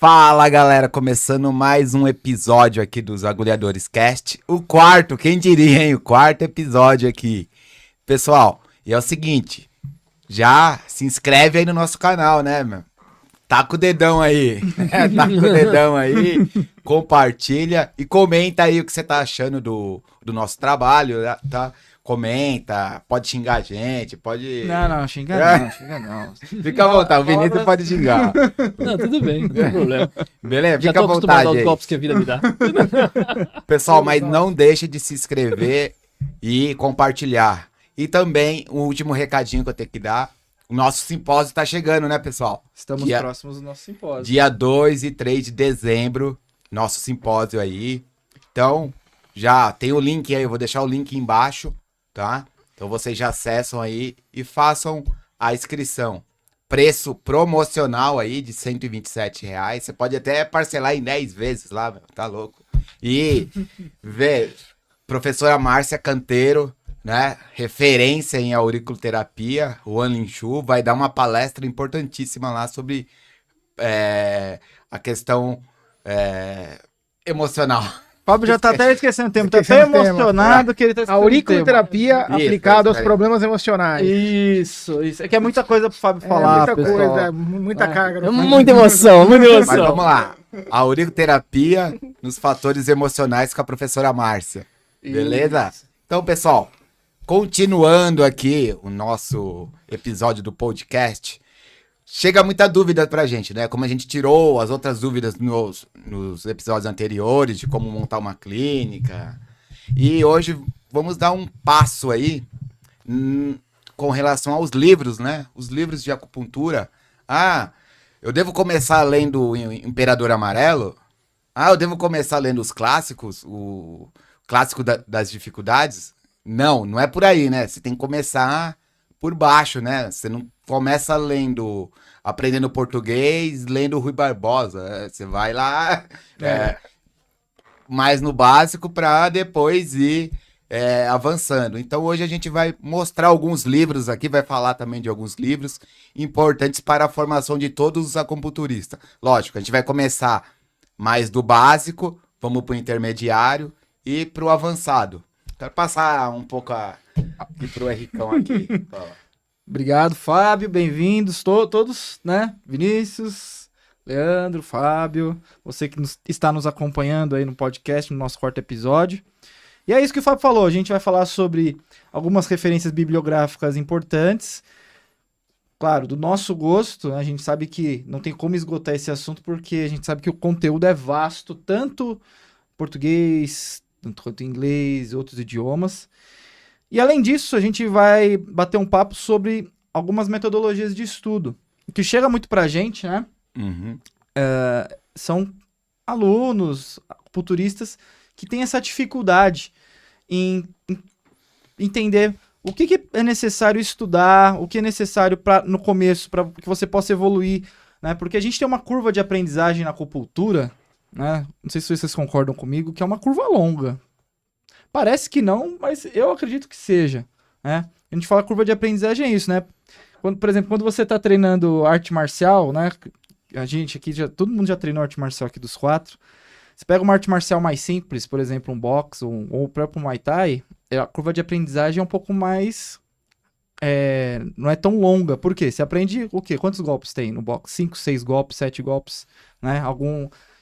Fala galera, começando mais um episódio aqui dos Agulhadores Cast, o quarto, quem diria, hein? O quarto episódio aqui. Pessoal, e é o seguinte, já se inscreve aí no nosso canal, né, meu? Taca o dedão aí, compartilha e comenta aí o que você tá achando do nosso trabalho, tá? Comenta, pode xingar a gente, pode... Não, xinga não. Fica à vontade, o Vinícius pode xingar. Não, tudo bem, não tem problema. Beleza? Já Fica à tô acostumado vontade aos aí. golpes que a vida me dá. Pessoal, mas não deixe de se inscrever e compartilhar. E também, o último recadinho que eu tenho que dar, o nosso simpósio tá chegando, né, pessoal? Estamos próximos do nosso simpósio. Dia 2 e 3 de dezembro, nosso simpósio aí. Então, já tem o link aí, eu vou deixar o link embaixo, tá? Então vocês já acessam aí e façam a inscrição. Preço promocional aí de R$127. Você pode até parcelar em 10 vezes lá, meu, tá louco. E, professora Márcia Canteiro, né, referência em auriculoterapia, o Anlinshu, vai dar uma palestra importantíssima lá sobre a questão emocional. Fábio já tá até esquecendo o tempo, tá até emocionado que ele tá esquecendo o auriculoterapia aplicada aos aí. problemas emocionais. Isso. É que é muita coisa pro Fábio falar, muita pessoal. coisa, muita carga. Muita emoção, muita Mas emoção. vamos lá. A auriculoterapia nos fatores emocionais com a professora Márcia. Beleza? Então, pessoal, continuando aqui o nosso episódio do podcast, chega muita dúvida pra gente, né? Como a gente tirou as outras dúvidas nos episódios anteriores, de como montar uma clínica. E hoje vamos dar um passo aí com relação aos livros, né? Os livros de acupuntura. Eu devo começar lendo o Imperador Amarelo? Eu devo começar lendo os clássicos? O clássico das dificuldades? Não é por aí, né? Você tem que começar por baixo, né? Você não começa aprendendo português, lendo Rui Barbosa. Você vai lá mais no básico para depois ir avançando. Então hoje a gente vai mostrar alguns livros aqui, vai falar também de alguns livros importantes para a formação de todos os acupunturistas. Lógico, a gente vai começar mais do básico, vamos para o intermediário e para o avançado. Quero passar um pouco aqui pro Henricão aqui. Obrigado, Fábio, bem-vindos todos, né? Vinícius, Leandro, Fábio, você que está nos acompanhando aí no podcast, no nosso quarto episódio. E é isso que o Fábio falou, a gente vai falar sobre algumas referências bibliográficas importantes. Claro, do nosso gosto, né? A gente sabe que não tem como esgotar esse assunto, porque a gente sabe que o conteúdo é vasto, tanto português, tanto quanto inglês, outros idiomas. E além disso, a gente vai bater um papo sobre algumas metodologias de estudo. O que chega muito pra gente, né? Uhum. São alunos, acupunturistas, que têm essa dificuldade em entender o que é necessário estudar, o que é necessário no começo, para que você possa evoluir, né? Porque a gente tem uma curva de aprendizagem na acupuntura, né? Não sei se vocês concordam comigo, que é uma curva longa. Parece que não, mas eu acredito que seja, né? A gente fala curva de aprendizagem é isso, né? Por exemplo, quando você está treinando arte marcial, né? A gente aqui, todo mundo já treinou arte marcial aqui dos quatro. Você pega uma arte marcial mais simples, por exemplo, um boxe ou o próprio Muay Thai, a curva de aprendizagem é um pouco mais... não é tão longa. Por quê? Você aprende o quê? Quantos golpes tem no boxe? 5, 6 golpes, 7 golpes, né?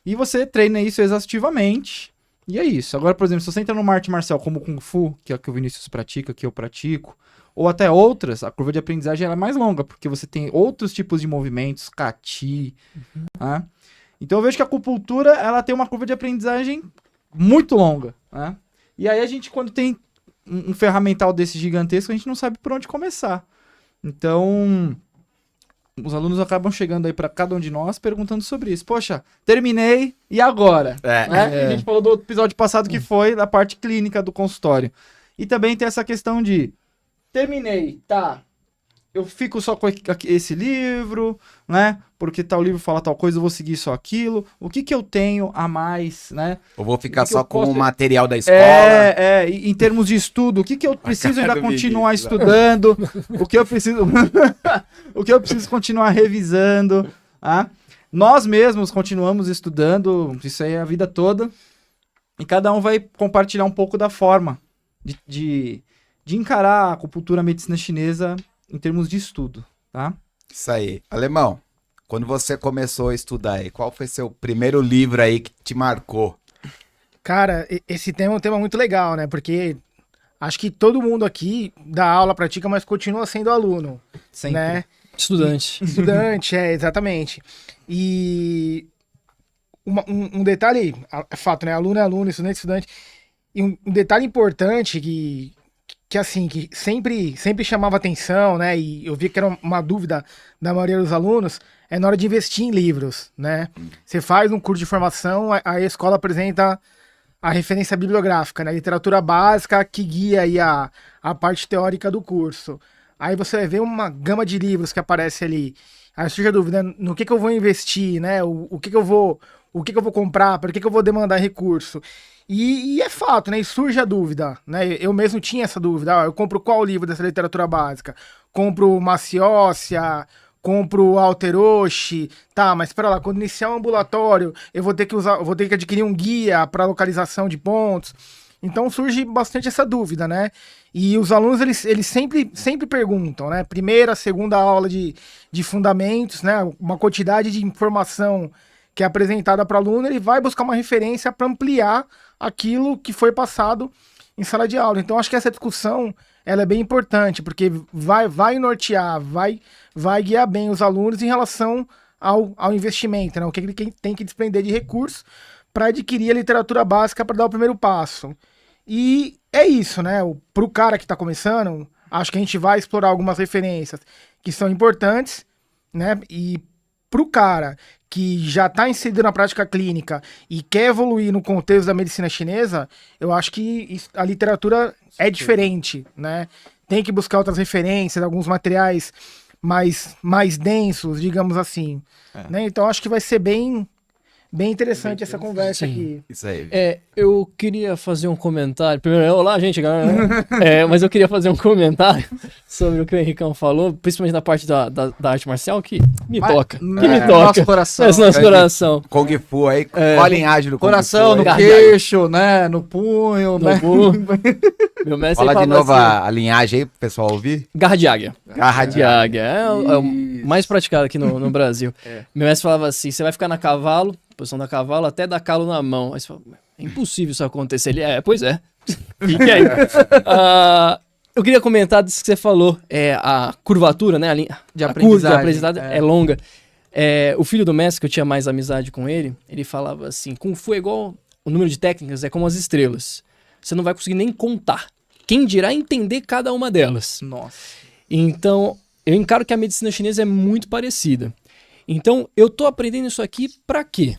E você treina isso exaustivamente... E é isso. Agora, por exemplo, se você entra numa arte marcial como o Kung Fu, que é o que o Vinícius pratica, que eu pratico, ou até outras, a curva de aprendizagem ela é mais longa, porque você tem outros tipos de movimentos, kati, né? Então eu vejo que a acupuntura, ela tem uma curva de aprendizagem muito longa, né? E aí a gente, quando tem um ferramental desse gigantesco, a gente não sabe por onde começar. Então... os alunos acabam chegando aí para cada um de nós perguntando sobre isso. Poxa, terminei, e agora? A gente falou do episódio passado que foi da parte clínica do consultório. E também tem essa questão de, terminei, tá, eu fico só com esse livro, né? Porque tal livro fala tal coisa, eu vou seguir só aquilo. O que eu tenho a mais, né? Eu vou ficar só com o posso... material da escola. Em termos de estudo, o que eu preciso ainda continuar estudando? O que eu preciso continuar revisando, tá? Nós mesmos continuamos estudando, isso aí é a vida toda, e cada um vai compartilhar um pouco da forma de encarar a acupuntura, a medicina chinesa em termos de estudo, tá? Isso aí. Alemão, quando você começou a estudar aí, qual foi seu primeiro livro aí que te marcou? Cara, esse tema é um tema muito legal, né? Porque acho que todo mundo aqui dá aula, pratica, mas continua sendo aluno, Sempre. né? Estudante. Estudante, exatamente. E um detalhe, é fato, né? Aluno é aluno, estudante é estudante. E um detalhe importante que assim, que sempre chamava atenção, né? E eu vi que era uma dúvida da maioria dos alunos, é na hora de investir em livros, né? Você faz um curso de formação, a escola apresenta a referência bibliográfica, né? Literatura básica que guia aí a parte teórica do curso. Aí você vai ver uma gama de livros que aparece ali. Aí surge a dúvida, no que eu vou investir, né? O que eu vou comprar, para que eu vou demandar recurso. E é fato, né? E surge a dúvida, né? Eu mesmo tinha essa dúvida. Eu compro qual livro dessa literatura básica? Compro Maciossia, compro Alteroshi, tá, mas espera lá, quando iniciar um ambulatório, eu vou ter que adquirir um guia para localização de pontos. Então surge bastante essa dúvida, né? E os alunos, eles sempre perguntam, né? Primeira, segunda aula de fundamentos, né? Uma quantidade de informação que é apresentada para o aluno, ele vai buscar uma referência para ampliar aquilo que foi passado em sala de aula. Então, acho que essa discussão ela é bem importante, porque vai nortear, vai guiar bem os alunos em relação ao investimento, né? O que ele tem que desprender de recursos para adquirir a literatura básica para dar o primeiro passo. E é isso, né? Para o cara que está começando, acho que a gente vai explorar algumas referências que são importantes, né? E para o cara que já está inserido na prática clínica e quer evoluir no contexto da medicina chinesa, eu acho que a literatura é diferente, né? Tem que buscar outras referências, alguns materiais mais densos, digamos assim. Né? Então acho que vai ser bem interessante essa conversa aqui. Isso aí. Eu queria fazer um comentário. Primeiro, olá, gente, galera. Mas eu queria fazer um comentário sobre o que o Henricão falou, principalmente na parte da arte marcial, que me toca. Me toca. Nosso coração. Nosso coração. Kung Fu aí, qual a linhagem do Kung Coração, Fu no aí? queixo, né? No punho, né? Meu mestre Fala de falava novo assim, a linhagem aí pro pessoal ouvir. garra de águia. Garra de De águia. É o mais praticado aqui no Brasil. Meu mestre falava assim, você vai ficar na cavalo, posição da cavalo, até dar calo na mão. Aí você fala, é impossível isso acontecer. Ele, pois é. Fique aí. Eu queria comentar disso que você falou, a curvatura, né? De A curva de aprendizagem, aprendizagem é longa. O filho do mestre, que eu tinha mais amizade com ele falava assim, Kung Fu é igual, o número de técnicas é como as estrelas. Você não vai conseguir nem contar. Quem dirá entender cada uma delas. Nossa. Então, eu encaro que a medicina chinesa é muito parecida. Então, eu tô aprendendo isso aqui pra quê?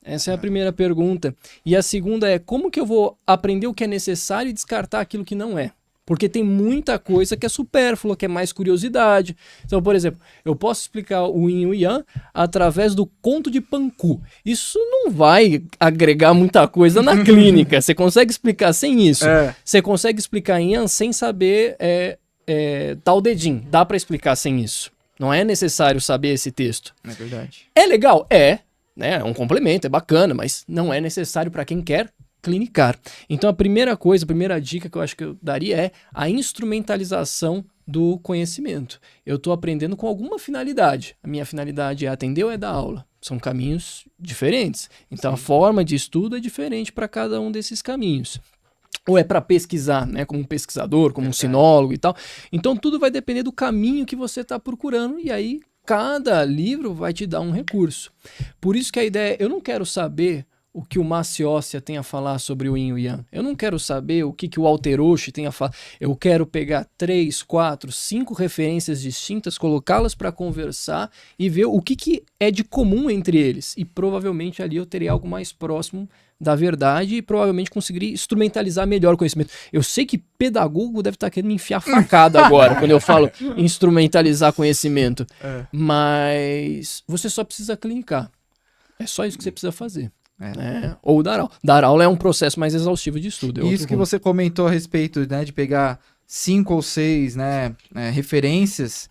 Essa é a primeira pergunta. E a segunda é, como que eu vou aprender o que é necessário e descartar aquilo que não é? Porque tem muita coisa que é supérflua, que é mais curiosidade. Então, por exemplo, eu posso explicar o Yin e o Yang através do conto de Panku. Isso não vai agregar muita coisa na clínica. Você consegue explicar sem isso. Você consegue explicar Yang sem saber tal dedinho. Dá para explicar sem isso. Não é necessário saber esse texto. É verdade. É legal? Né? É um complemento, é bacana, mas não é necessário para quem quer clinicar. Então a primeira dica que eu acho que eu daria é a instrumentalização do conhecimento. Eu estou aprendendo com alguma finalidade. A minha finalidade é atender ou é dar aula? São caminhos diferentes. Então a forma de estudo é diferente para cada um desses caminhos. Ou é para pesquisar, né, como um pesquisador, como um sinólogo e tal. Então tudo vai depender do caminho que você está procurando e aí cada livro vai te dar um recurso. Por isso que a ideia é, eu não quero saber o que o Maciossia tem a falar sobre o Yin e o Yang. Eu não quero saber o que o Alteroshi tem a falar. Eu quero pegar 3, 4, 5 referências distintas, colocá-las para conversar e ver o que é de comum entre eles. E provavelmente ali eu terei algo mais próximo da verdade e provavelmente conseguiria instrumentalizar melhor o conhecimento. Eu sei que pedagogo deve estar querendo me enfiar facada agora, quando eu falo instrumentalizar conhecimento. Mas você só precisa clinicar. É só isso que você precisa fazer. Ou dar aula. Dar aula é um processo mais exaustivo de estudo. Isso que você comentou a respeito, né, de pegar 5 ou 6 referências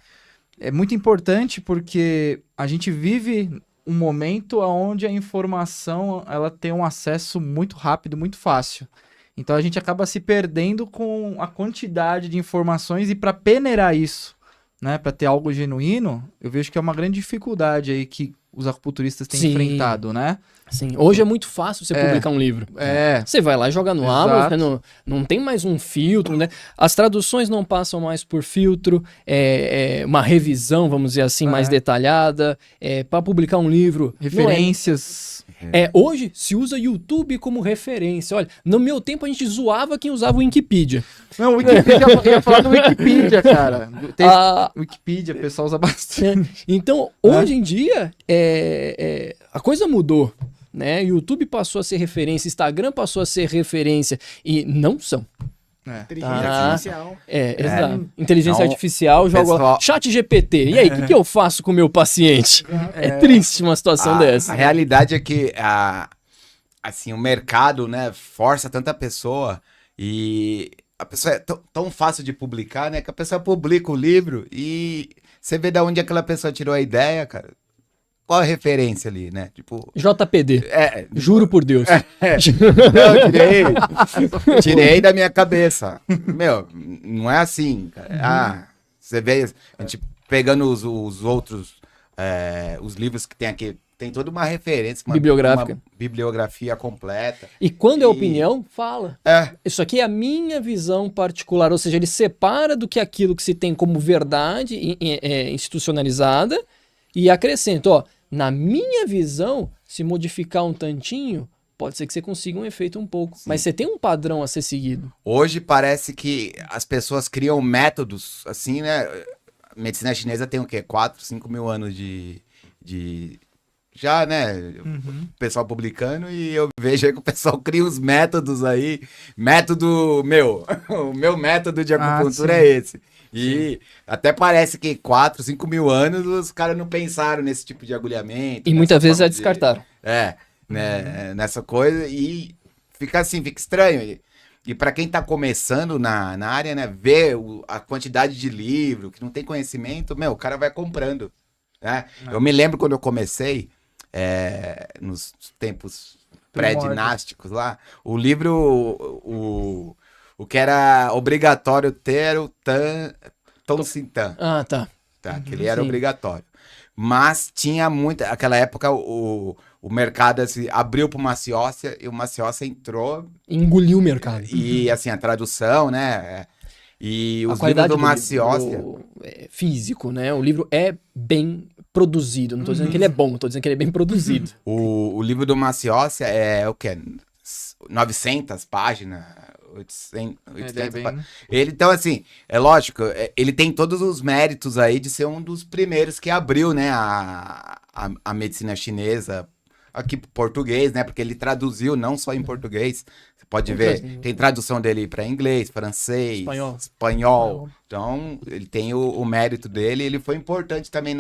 é muito importante porque a gente vive um momento onde a informação ela tem um acesso muito rápido, muito fácil. Então a gente acaba se perdendo com a quantidade de informações e para peneirar isso, né, para ter algo genuíno, eu vejo que é uma grande dificuldade aí que os acupunturistas têm Sim. enfrentado, né? Sim, hoje é muito fácil você publicar um livro. É. Você vai lá e joga no Exato. Amazon, não tem mais um filtro, né? As traduções não passam mais por filtro, uma revisão, vamos dizer assim, mais detalhada. Para publicar um livro, Referências. hoje se usa YouTube como referência. Olha, no meu tempo a gente zoava quem usava o Wikipedia. Não, o Wikipedia, eu ia falar do Wikipedia, cara. Ah, Wikipedia, o pessoal usa bastante. Então, hoje em dia, a coisa mudou. Né? YouTube passou a ser referência, Instagram passou a ser referência e não são. Inteligência Ah. artificial. Exato. Inteligência Então, artificial, joga pessoal- chat GPT. E aí, o que eu faço com o meu paciente? É triste uma situação dessa. A realidade é que assim, o mercado, né, força tanta pessoa e a pessoa é tão fácil de publicar, né, que a pessoa publica o livro e você vê de onde aquela pessoa tirou a ideia, cara. Qual a referência ali, né? Tipo, JPD. Juro por Deus. não, tirei da minha cabeça. Meu, não é assim, cara. Você vê a gente pegando os outros, os livros que tem aqui, tem toda uma referência, Bibliográfica. uma bibliografia completa. E quando é opinião, fala. É, Isso aqui é a minha visão particular, ou seja, ele separa do que aquilo que se tem como verdade institucionalizada e acrescenta, ó, na minha visão, se modificar um tantinho, pode ser que você consiga um efeito um pouco, mas você tem um padrão a ser seguido. hoje parece que as pessoas criam métodos, assim, né? A medicina chinesa tem o quê? 4, 5 mil anos de já, né? O pessoal publicando e eu vejo aí que o pessoal cria uns métodos aí. Método, o meu método de acupuntura sim. é esse. E até parece que 4, 5 mil anos os caras não pensaram nesse tipo de agulhamento. E nessa muitas vezes forma descartaram. né? Nessa coisa e fica assim, fica estranho. E para quem tá começando na área, né? Ver a quantidade de livro, que não tem conhecimento, o cara vai comprando. Né? Eu me lembro quando eu comecei, nos tempos pré-dinásticos lá, o livro, o que era obrigatório ter era o Tom Sintan, Ah, tá. tá? Que ele era sim. obrigatório. Mas tinha muita... Aquela época o mercado assim, abriu para o Maciócia e o Maciócia entrou Engoliu o mercado. e assim, a tradução, né? E A os livros qualidade do Maciócia... físico, né? O livro é bem produzido. Não tô dizendo que ele é bom, tô dizendo que ele é bem produzido. O livro do Maciócia é o quê? 900 páginas, 800 páginas. Ele, então, assim, é lógico, ele tem todos os méritos aí de ser um dos primeiros que abriu, né, a medicina chinesa aqui pro português, né, porque ele traduziu não só em português, você pode ver, tem tradução dele para inglês, francês, espanhol. Então, ele tem o mérito dele, ele foi importante também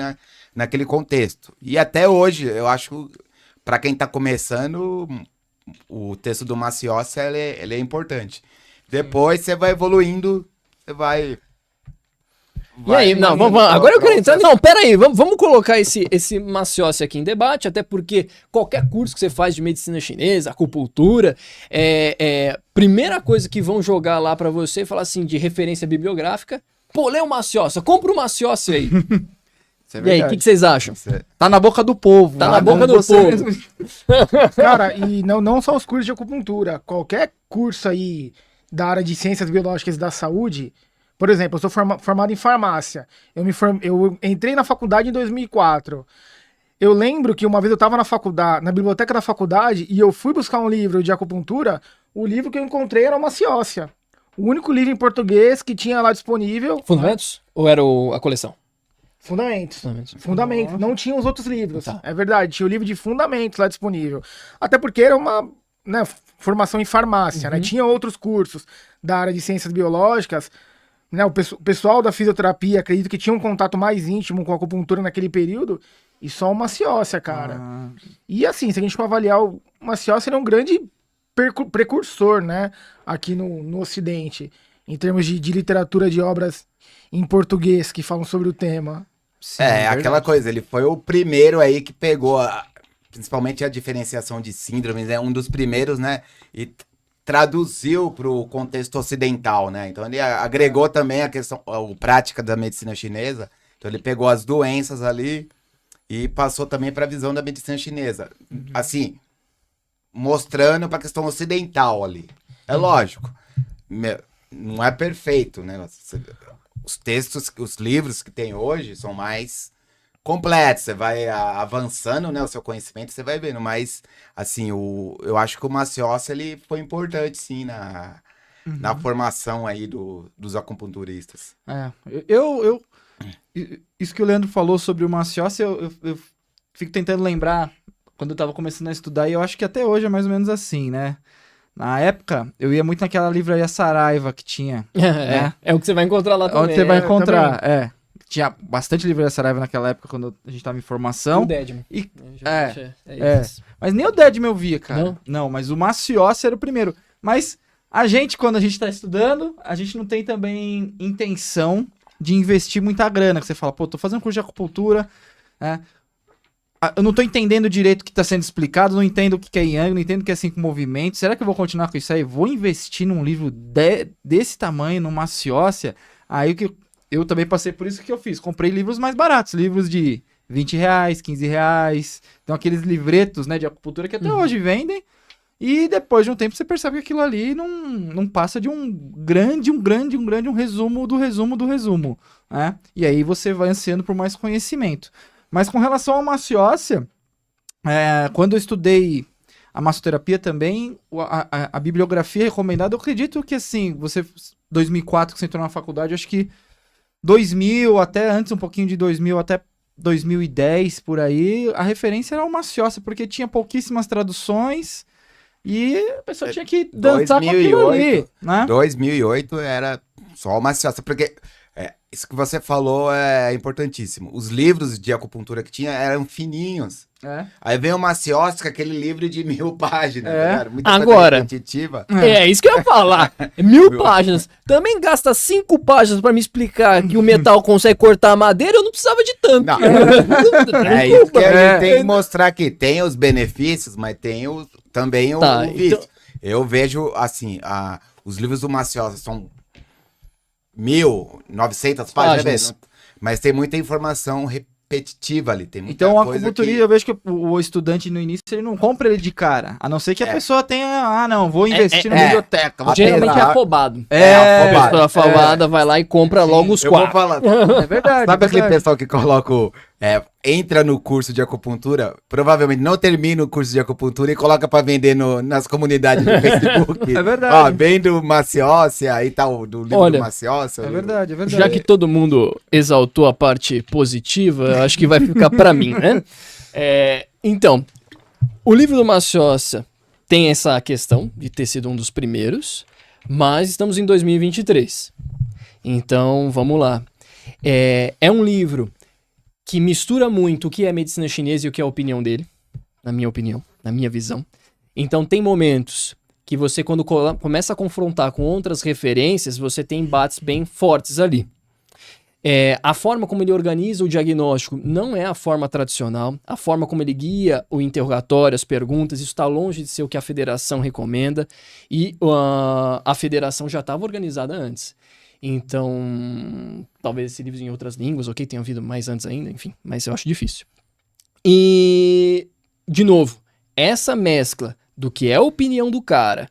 naquele contexto. E até hoje, eu acho, para quem tá começando, o texto do Maciócia, ele é importante. Depois você vai evoluindo, você vai... E aí, não, agora eu quero entrar. Não, pera aí, vamos colocar esse Maciócia aqui em debate, até porque qualquer curso que você faz de medicina chinesa, acupuntura, primeira coisa que vão jogar lá pra você, falar assim, de referência bibliográfica, pô, lê o Maciócia, compra o Maciócia aí. E aí, o que vocês acham? Tá na boca do povo. Tá né? na boca Como do você povo. mesmo- Cara, e não só os cursos de acupuntura, qualquer curso aí da área de ciências biológicas e da saúde, por exemplo, eu sou formado em farmácia, eu entrei na faculdade em 2004. Eu lembro que uma vez eu estava na biblioteca da faculdade e eu fui buscar um livro de acupuntura, o livro que eu encontrei era o Maciócia. O único livro em português que tinha lá disponível. Fundamentos? Ou era a coleção? Fundamentos. Fundamentos. Fundamentos. Não tinha os outros livros. Tá. É verdade, tinha o livro de fundamentos lá disponível. Até porque era uma, né, formação em farmácia, né? Tinha outros cursos da área de ciências biológicas. Né? O pessoal da fisioterapia, acredito que tinha um contato mais íntimo com a acupuntura naquele período. E só o Maciócia, cara. E assim, se a gente for avaliar, o Maciócia, ele é um grande precursor, né? Aqui no Ocidente. Em termos de literatura de obras em português que falam sobre o tema. Sim, aquela verdade. coisa, ele foi o primeiro aí que pegou, principalmente a diferenciação de síndromes, é um dos primeiros, né? E traduziu para o contexto ocidental, né? Então ele agregou também a questão, a prática da medicina chinesa. Então ele pegou as doenças ali e passou também para a visão da medicina chinesa. Assim, mostrando para a questão ocidental ali. É lógico, não é perfeito, né? Os textos, os livros que tem hoje são mais completos. Você vai avançando, né, o seu conhecimento, você vai vendo. Mas, assim, eu acho que o Maciossi, ele foi importante, sim, na formação aí dos acupunturistas. Isso que o Leandro falou sobre o Maciossi, eu fico tentando lembrar quando eu tava começando a estudar, e eu acho que até hoje é mais ou menos assim, né? Na época, eu ia muito naquela livraria Saraiva que tinha. Né? É o que você vai encontrar lá também. Onde você vai encontrar, Tinha bastante livraria Saraiva naquela época, quando a gente tava em formação. O Deadman. E, É isso. mas nem o Deadman eu via, cara. Não? Não, mas o Maciossi era o primeiro. Mas a gente, quando a gente tá estudando, a gente não tem também intenção de investir muita grana. Que você fala, pô, tô fazendo curso de acupuntura, né? Eu não tô entendendo direito o que tá sendo explicado, não entendo o que é Yang, não entendo o que é 5 movimentos. Será que eu vou continuar com isso aí? Vou investir num livro desse tamanho, numa Maciossi? Aí o que eu também passei por isso que eu fiz. Comprei livros mais baratos, livros de R$20, R$15. Então aqueles livretos, né, de acupuntura que até hoje vendem. E depois de um tempo você percebe que aquilo ali não passa de um resumo do resumo do resumo, né? E aí você vai ansiando por mais conhecimento. Mas com relação ao Maciossi, quando eu estudei a massoterapia também, a bibliografia recomendada, eu acredito que assim, 2004 que você entrou na faculdade, acho que 2000, até antes, um pouquinho de 2000 até 2010, por aí, a referência era o Maciossi, porque tinha pouquíssimas traduções e a pessoa tinha que dançar com aquilo ali, né? 2008 era só o Maciossi, porque isso que você falou é importantíssimo. Os livros de acupuntura que tinha eram fininhos. Aí vem o Maciossi com aquele livro de 1000 páginas, cara, muita coisa Agora, repetitiva. É isso que eu ia falar. 1000 páginas. Também gasta 5 páginas pra me explicar que o metal consegue cortar a madeira, eu não precisava de tanto. Não. É isso que a gente tem que mostrar aqui. Tem os benefícios, mas tem também o vício. Então... Eu vejo, assim, os livros do Maciossi são 1900 páginas, mas tem muita informação repetitiva ali. Tem muita então, a coisa acupuntura, que... eu vejo que o estudante no início, ele não compra ele de cara. A não ser que a pessoa tenha, não, vou investir na biblioteca. Vou Geralmente é lá. afobado. afobado. A pessoa afobada vai lá e compra logo os Eu vou 4. falar. É verdade. Sabe é aquele verdade. pessoal que coloca entra no curso de acupuntura, provavelmente não termina o curso de acupuntura e coloca pra vender nas comunidades do Facebook. É verdade. Ó, vem do Maciossi, aí tá do livro Olha, do Maciossi. É verdade, é verdade. Já que todo mundo exaltou a parte positiva, eu acho que vai ficar pra mim, né? Então, o livro do Maciossi tem essa questão de ter sido um dos primeiros, mas estamos em 2023. Então, vamos lá. É um livro que mistura muito o que é medicina chinesa e o que é a opinião dele, na minha opinião, na minha visão. Então tem momentos que você, quando começa a confrontar com outras referências, você tem embates bem fortes ali. A forma como ele organiza o diagnóstico não é a forma tradicional, a forma como ele guia o interrogatório, as perguntas, isso está longe de ser o que a federação recomenda, e a federação já estava organizada antes. Então, talvez esse livro em outras línguas, ok, tenha havido mais antes ainda, enfim, mas eu acho difícil. E, de novo, essa mescla do que é a opinião do cara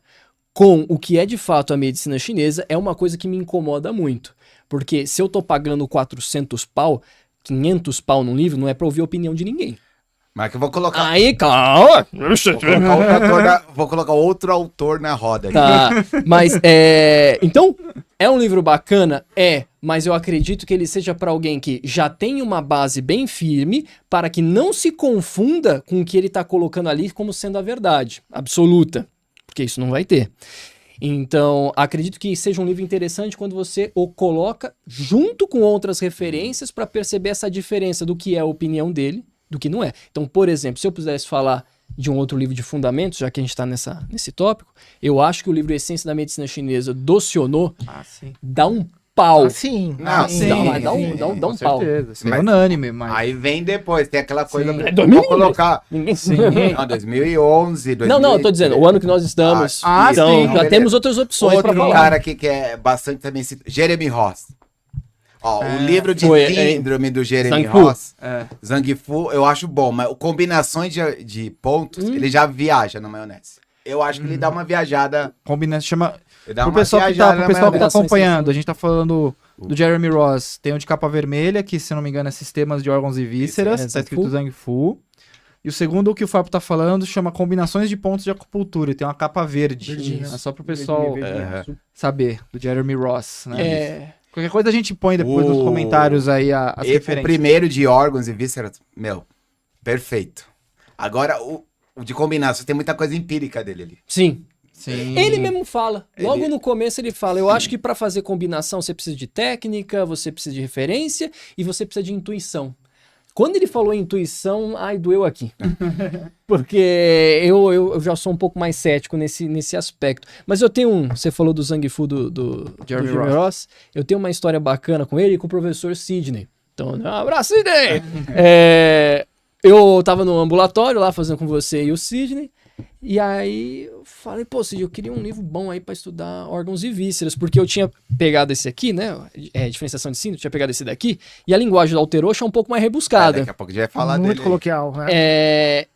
com o que é de fato a medicina chinesa é uma coisa que me incomoda muito. Porque se eu tô pagando 400 pau, 500 pau num livro, não é pra ouvir a opinião de ninguém. Mas que eu vou colocar... Aí, calma! Vou colocar outro autor na roda. Tá, mas então, é um livro bacana? Mas eu acredito que ele seja para alguém que já tem uma base bem firme para que não se confunda com o que ele tá colocando ali como sendo a verdade absoluta, porque isso não vai ter. Então, acredito que seja um livro interessante quando você o coloca junto com outras referências para perceber essa diferença do que é a opinião dele, do que não é. Então, por exemplo, se eu pudesse falar de um outro livro de fundamentos, já que a gente está nesse tópico, eu acho que o livro Essência da Medicina Chinesa do Sionô dá um pau. Assim. Não, sim, dá um com pau. certeza. Isso é Mas- unânime, mas... Aí vem depois, tem aquela coisa... Sim. É Vou 2011. colocar... Ninguém Não, 2011, Não, eu tô dizendo, o ano que nós estamos. Ah, então, sim, já beleza. temos outras opções Outro pra falar. cara aqui que é bastante também... Jeremy Ross. Ó, o livro de Foi, síndrome do Jeremy Zang Fu. Ross, É. Zang Fu, eu acho bom, mas combinações de pontos, ele já viaja na maionese. Eu acho que ele dá uma viajada... Combina, chama... Ele dá Pro uma pessoal que viajada tá na acompanhando, maionese. a gente tá falando do Jeremy Ross. Tem o de capa vermelha, que se eu não me engano é Sistemas de Órgãos e Vísceras, Esse é tá escrito Zang Fu. E o segundo, que o Fábio tá falando, chama Combinações de Pontos de Acupuntura, e tem uma capa verde. Verdinha. É só pro pessoal Verdinha. saber, do Jeremy Ross, né? É, Qualquer coisa a gente põe depois O- nos comentários aí as O referências. primeiro de órgãos e vísceras, meu, perfeito. Agora, o de combinação, tem muita coisa empírica dele ali. sim. Sim. Ele mesmo fala. Logo Ele- no começo ele fala, eu acho que pra fazer combinação você precisa de técnica, você precisa de referência e você precisa de intuição. Quando ele falou intuição, ai, doeu aqui. Porque eu já sou um pouco mais cético nesse aspecto. Mas eu tenho você falou do Zang Fu do Jeremy Jeremy Ross. Eu tenho uma história bacana com ele e com o professor Sidney. Então, um abraço, Sidney! Eu tava no ambulatório lá fazendo com você e o Sidney. E aí eu falei, pô, Cid, eu queria um livro bom aí pra estudar órgãos e vísceras, porque eu tinha pegado esse aqui, né, diferenciação de síndrome, eu tinha pegado esse daqui, e a linguagem do Alteroxa é um pouco mais rebuscada. Daqui a pouco a gente vai falar Muito dele. coloquial, né?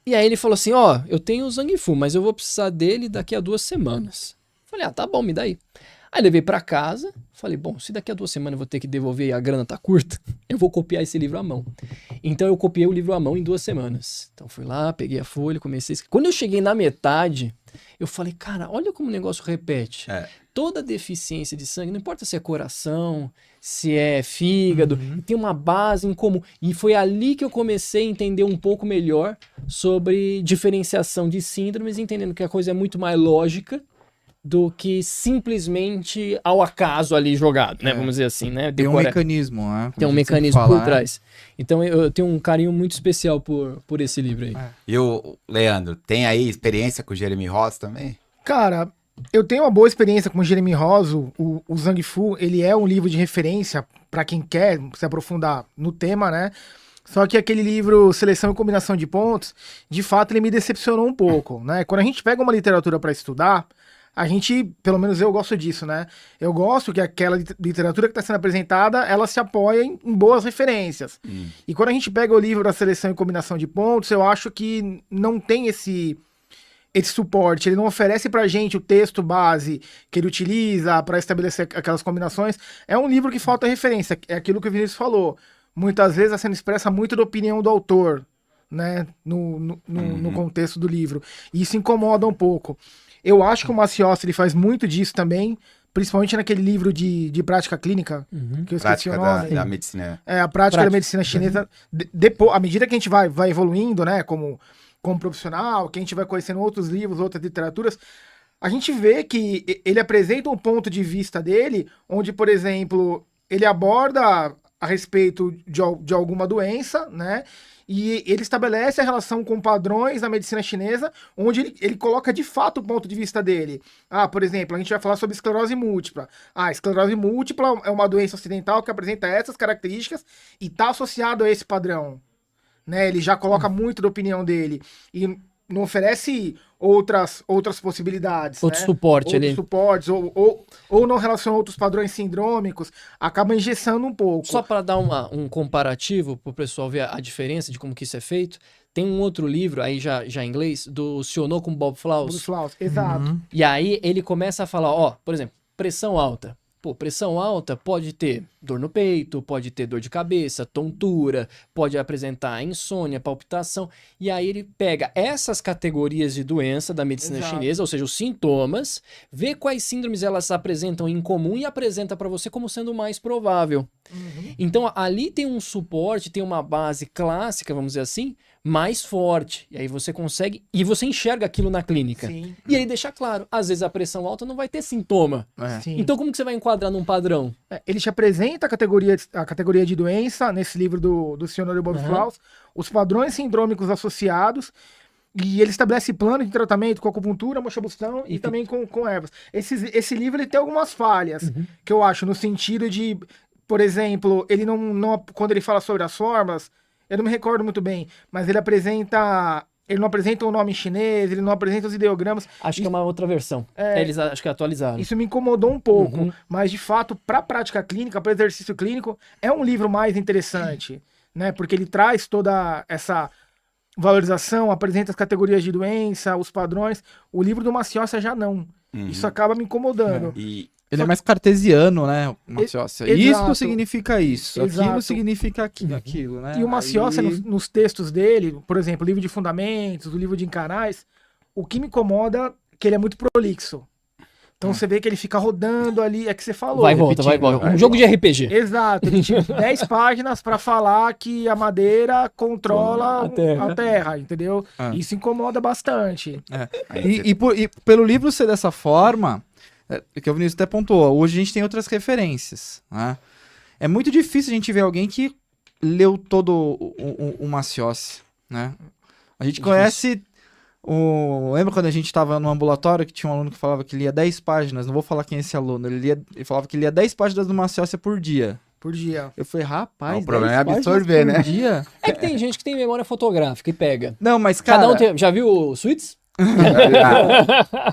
E aí ele falou assim, ó, eu tenho o Zang Fu, mas eu vou precisar dele daqui a 2 semanas. Falei, tá bom, me dá aí. Aí levei pra casa, falei, bom, se daqui a 2 semanas eu vou ter que devolver e a grana tá curta, eu vou copiar esse livro à mão. Então eu copiei o livro à mão em 2 semanas. Então fui lá, peguei a folha, comecei a escrever. Quando eu cheguei na metade, eu falei, cara, olha como o negócio repete. É. Toda deficiência de sangue, não importa se é coração, se é fígado, tem uma base em comum. E foi ali que eu comecei a entender um pouco melhor sobre diferenciação de síndromes, entendendo que a coisa é muito mais lógica do que simplesmente ao acaso ali jogado, né? Vamos dizer assim, né? Tem um Decora- mecanismo, né? Tem um Como a gente sempre mecanismo fala, por trás. Então eu tenho um carinho muito especial por esse livro aí. E o Leandro, tem aí experiência com o Jeremy Ross também? Cara, eu tenho uma boa experiência com o Jeremy Ross. O Zang Fu, ele é um livro de referência pra quem quer se aprofundar no tema, né? Só que aquele livro Seleção e Combinação de Pontos, de fato, ele me decepcionou um pouco, né? Quando a gente pega uma literatura pra estudar, a gente, pelo menos eu gosto disso, né? Eu gosto que aquela literatura que está sendo apresentada, ela se apoia em boas referências. E quando a gente pega o livro da Seleção e Combinação de Pontos, eu acho que não tem esse suporte, ele não oferece pra gente o texto base que ele utiliza para estabelecer aquelas combinações. É um livro que falta referência, é aquilo que o Vinícius falou. Muitas vezes a cena expressa muito da opinião do autor, né, no contexto do livro. E isso incomoda um pouco. Eu acho que o Maciossi ele faz muito disso também, principalmente naquele livro de prática clínica, que eu esqueci Prática o nome. da medicina. É, a prática da medicina chinesa, depois, à medida que a gente vai evoluindo, né, como profissional, que a gente vai conhecendo outros livros, outras literaturas, a gente vê que ele apresenta um ponto de vista dele, onde, por exemplo, ele aborda a respeito de alguma doença, né, e ele estabelece a relação com padrões da medicina chinesa, onde ele coloca de fato o ponto de vista dele. Ah, por exemplo, a gente vai falar sobre esclerose múltipla. Ah, esclerose múltipla é uma doença ocidental que apresenta essas características e está associado a esse padrão. Né? Ele já coloca muito da opinião dele. E não oferece outras possibilidades. Outro né? suporte Outros ali. suportes, ou não relaciona outros padrões sindrômicos, acaba engessando um pouco. Só para dar um comparativo para o pessoal ver a diferença de como que isso é feito, tem um outro livro, aí já em inglês, do Sionou com Bob Flaus. Exato. E aí ele começa a falar, ó, por exemplo, pressão alta. Pô, pressão alta pode ter dor no peito, pode ter dor de cabeça, tontura, pode apresentar insônia, palpitação. E aí ele pega essas categorias de doença da medicina Exato. chinesa, ou seja, os sintomas, vê quais síndromes elas apresentam em comum e apresenta para você como sendo o mais provável. Então ali tem um suporte, tem uma base clássica, vamos dizer assim, mais forte. E aí você consegue, e você enxerga aquilo na clínica. Sim. E aí deixa claro, às vezes a pressão alta não vai ter sintoma. Sim. Então como que você vai enquadrar num padrão? Ele te apresenta a categoria de doença nesse livro do Sionor e Bob Flaus, os padrões sindrômicos associados, E ele estabelece plano de tratamento com acupuntura, moxabustão e também com ervas. Esse livro ele tem algumas falhas, que eu acho, no sentido de, por exemplo, ele não quando ele fala sobre as formas, eu não me recordo muito bem, mas ele não apresenta o nome chinês, ele não apresenta os ideogramas. Acho que é uma outra versão. Eles acho que atualizaram. Isso me incomodou um pouco, mas de fato, para a prática clínica, para exercício clínico, é um livro mais interessante, né? Porque ele traz toda essa valorização, apresenta as categorias de doença, os padrões. O livro do Maciossia já não. Isso acaba me incomodando. Ele é mais cartesiano, né, Maciossia? Exato. Isso significa isso, Exato. aquilo significa aquilo, né? E o Maciossia, Aí- nos textos dele, por exemplo, o livro de fundamentos, o livro de encanais, o que me incomoda é que ele é muito prolixo. Então você vê que ele fica rodando ali, é que você falou. Vai e volta, vai e volta. Um jogo de RPG. Exato, ele tinha 10 páginas para falar que a madeira controla a terra, entendeu? Isso incomoda bastante. E pelo livro ser dessa forma, que o Vinícius até pontuou, hoje a gente tem outras referências, né? É muito difícil a gente ver alguém que leu todo o Maciossia, né? A gente conhece... Lembra quando a gente estava no ambulatório que tinha um aluno que falava que lia 10 páginas? Não vou falar quem é esse aluno. Ele falava que lia 10 páginas do Maciossia por dia. Por dia. Eu falei, rapaz, O problema 10 é absorver, páginas por né? dia? É que tem gente que tem memória fotográfica e pega. Não, mas cara... Cada um tem... Já viu o Suits?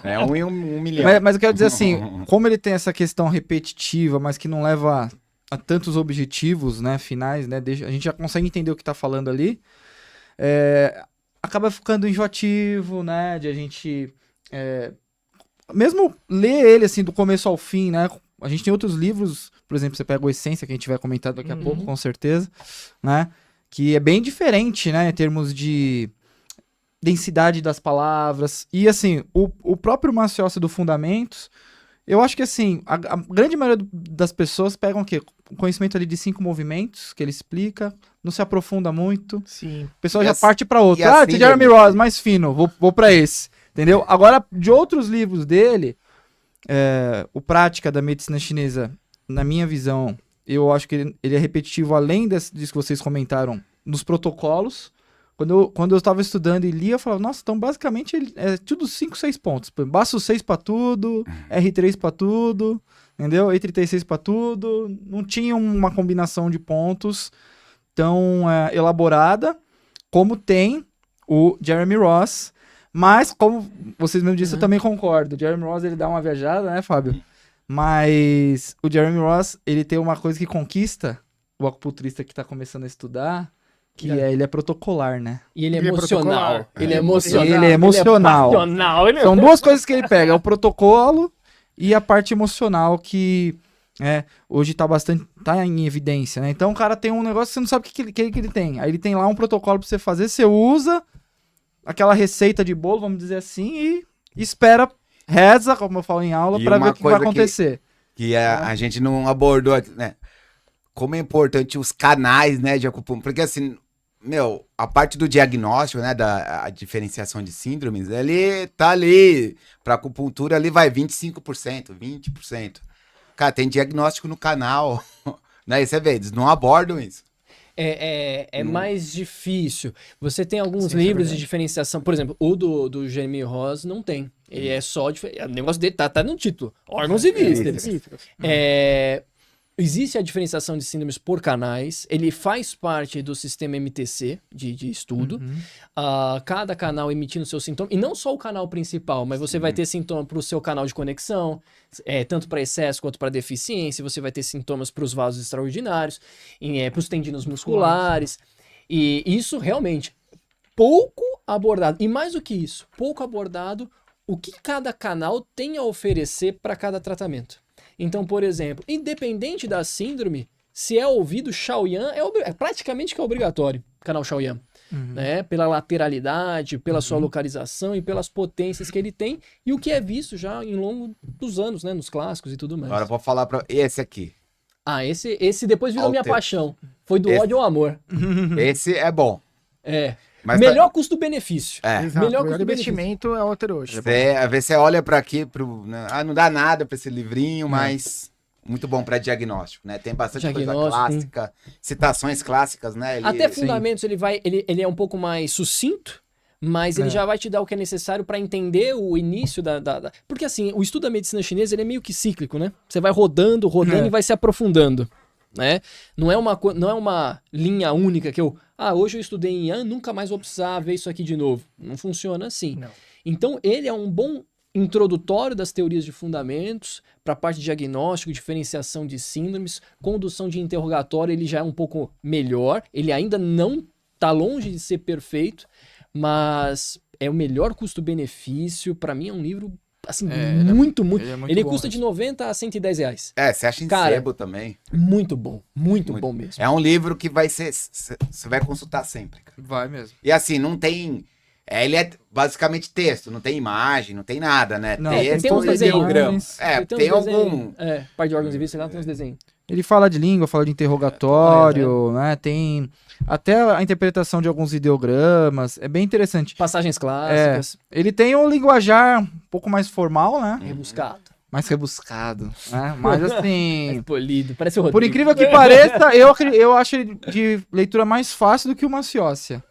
É um milhão. Mas eu quero dizer assim, como ele tem essa questão repetitiva, mas que não leva a tantos objetivos, né, finais, né, a gente já consegue entender o que tá falando ali, acaba ficando enjoativo, né, de a gente mesmo ler ele, assim, do começo ao fim, né, a gente tem outros livros, por exemplo, você pega o Essência, que a gente vai comentar daqui a pouco, com certeza, né, que é bem diferente, né, em termos de densidade das palavras, e assim, o próprio Maciossia do Fundamentos, eu acho que assim, a grande maioria das pessoas pegam o quê? O conhecimento ali de 5 movimentos, que ele explica, não se aprofunda muito, Sim. o pessoal E já assim- parte pra outro, e assim, tem Jeremy Ross, mais fino, vou pra esse, entendeu? Agora, de outros livros dele, o Prática da Medicina Chinesa, na minha visão, eu acho que ele é repetitivo, além disso que vocês comentaram, nos protocolos. Quando eu estava estudando e lia, eu falava, nossa, então basicamente é tudo 5, 6 pontos. Baço 6 para tudo, R3 para tudo, entendeu? E36 para tudo. Não tinha uma combinação de pontos tão elaborada como tem o Jeremy Ross. Mas, como vocês mesmos disseram, eu também concordo. O Jeremy Ross, ele dá uma viajada, né, Fábio? Mas o Jeremy Ross, ele tem uma coisa que conquista o acupunturista que está começando a estudar, que ele é protocolar, né? E ele é Ele é emocional. protocolar. Ele é emocional. Ele é emocional. passional. Ele é... São duas coisas que ele pega, é o protocolo e a parte emocional que hoje tá em evidência, né? Então o cara tem um negócio que você não sabe o que ele tem. Aí ele tem lá um protocolo pra você fazer, você usa aquela receita de bolo, vamos dizer assim, e espera, reza, como eu falo em aula, E pra uma ver o que vai coisa acontecer. Que a gente não abordou aqui, né? Como é importante os canais, né, de acupuntura. Porque assim, a parte do diagnóstico, né, a diferenciação de síndromes, ele tá ali, pra acupuntura ali vai 25%, 20%. Cara, tem diagnóstico no canal, né, e você vê, eles não abordam isso. É mais difícil. Você tem alguns livros de diferenciação, por exemplo, o do Jeremy Ross não tem. Ele é só... O negócio dele tá no título. Órgãos e vísceras. Existe a diferenciação de síndromes por canais, ele faz parte do sistema MTC de estudo, cada canal emitindo seu sintoma, e não só o canal principal, mas você vai ter sintoma para o seu canal de conexão, tanto para excesso quanto para deficiência, você vai ter sintomas para os vasos extraordinários, para os tendinos musculares, e isso realmente pouco abordado, e mais do que isso, pouco abordado o que cada canal tem a oferecer para cada tratamento. Então, por exemplo, independente da síndrome, se é ouvido Shaoyan, praticamente que é obrigatório, canal Shaoyan, né? Pela lateralidade, pela sua localização e pelas potências que ele tem, e o que é visto já em longo dos anos, né? Nos clássicos e tudo mais. Agora eu vou falar pra esse aqui. Ah, esse depois virou minha paixão. Foi do Esse- ódio ao amor. Esse é bom. Mas Melhor custo-benefício. Exato, Melhor o melhor custo-benefício. investimento é o outer hoje. Você olha pra aqui, né, não dá nada pra esse livrinho, mas muito bom pra diagnóstico, né? Tem bastante coisa Diagnóstico, clássica, citações clássicas, né? Até fundamentos ele é um pouco mais sucinto, mas ele já vai te dar o que é necessário para entender o início Porque assim, o estudo da medicina chinesa ele é meio que cíclico, né? Você vai rodando e vai se aprofundando, né? Não é uma linha única que hoje eu estudei em Yan, nunca mais vou precisar ver isso aqui de novo. Não funciona assim. Não. Então, ele é um bom introdutório das teorias de fundamentos, para a parte de diagnóstico, diferenciação de síndromes, condução de interrogatório, ele já é um pouco melhor, ele ainda não está longe de ser perfeito, mas é o melhor custo-benefício, para mim é um livro, assim, muito. Ele é muito Ele bom custa de mesmo. 90 a 110 reais. Você acha em Cara, sebo também. Muito bom mesmo. É um livro que você vai consultar sempre, cara. Vai mesmo. E assim, não tem... ele é basicamente texto, não tem imagem, não tem nada, né? Não, Texto tem uns e desenhos. ideograma. tem uns algum... desenhos, parte de órgãos e vícios, sei lá, tem uns desenhos. Ele fala de língua, fala de interrogatório, né? Tem até a interpretação de alguns ideogramas. É bem interessante. Passagens clássicas, Ele tem um linguajar um pouco mais formal, né? rebuscado, Mais rebuscado, né? Mas assim... polido, parece o Rodrigo. Por incrível que pareça, eu acho ele de leitura mais fácil do que o Maciócia,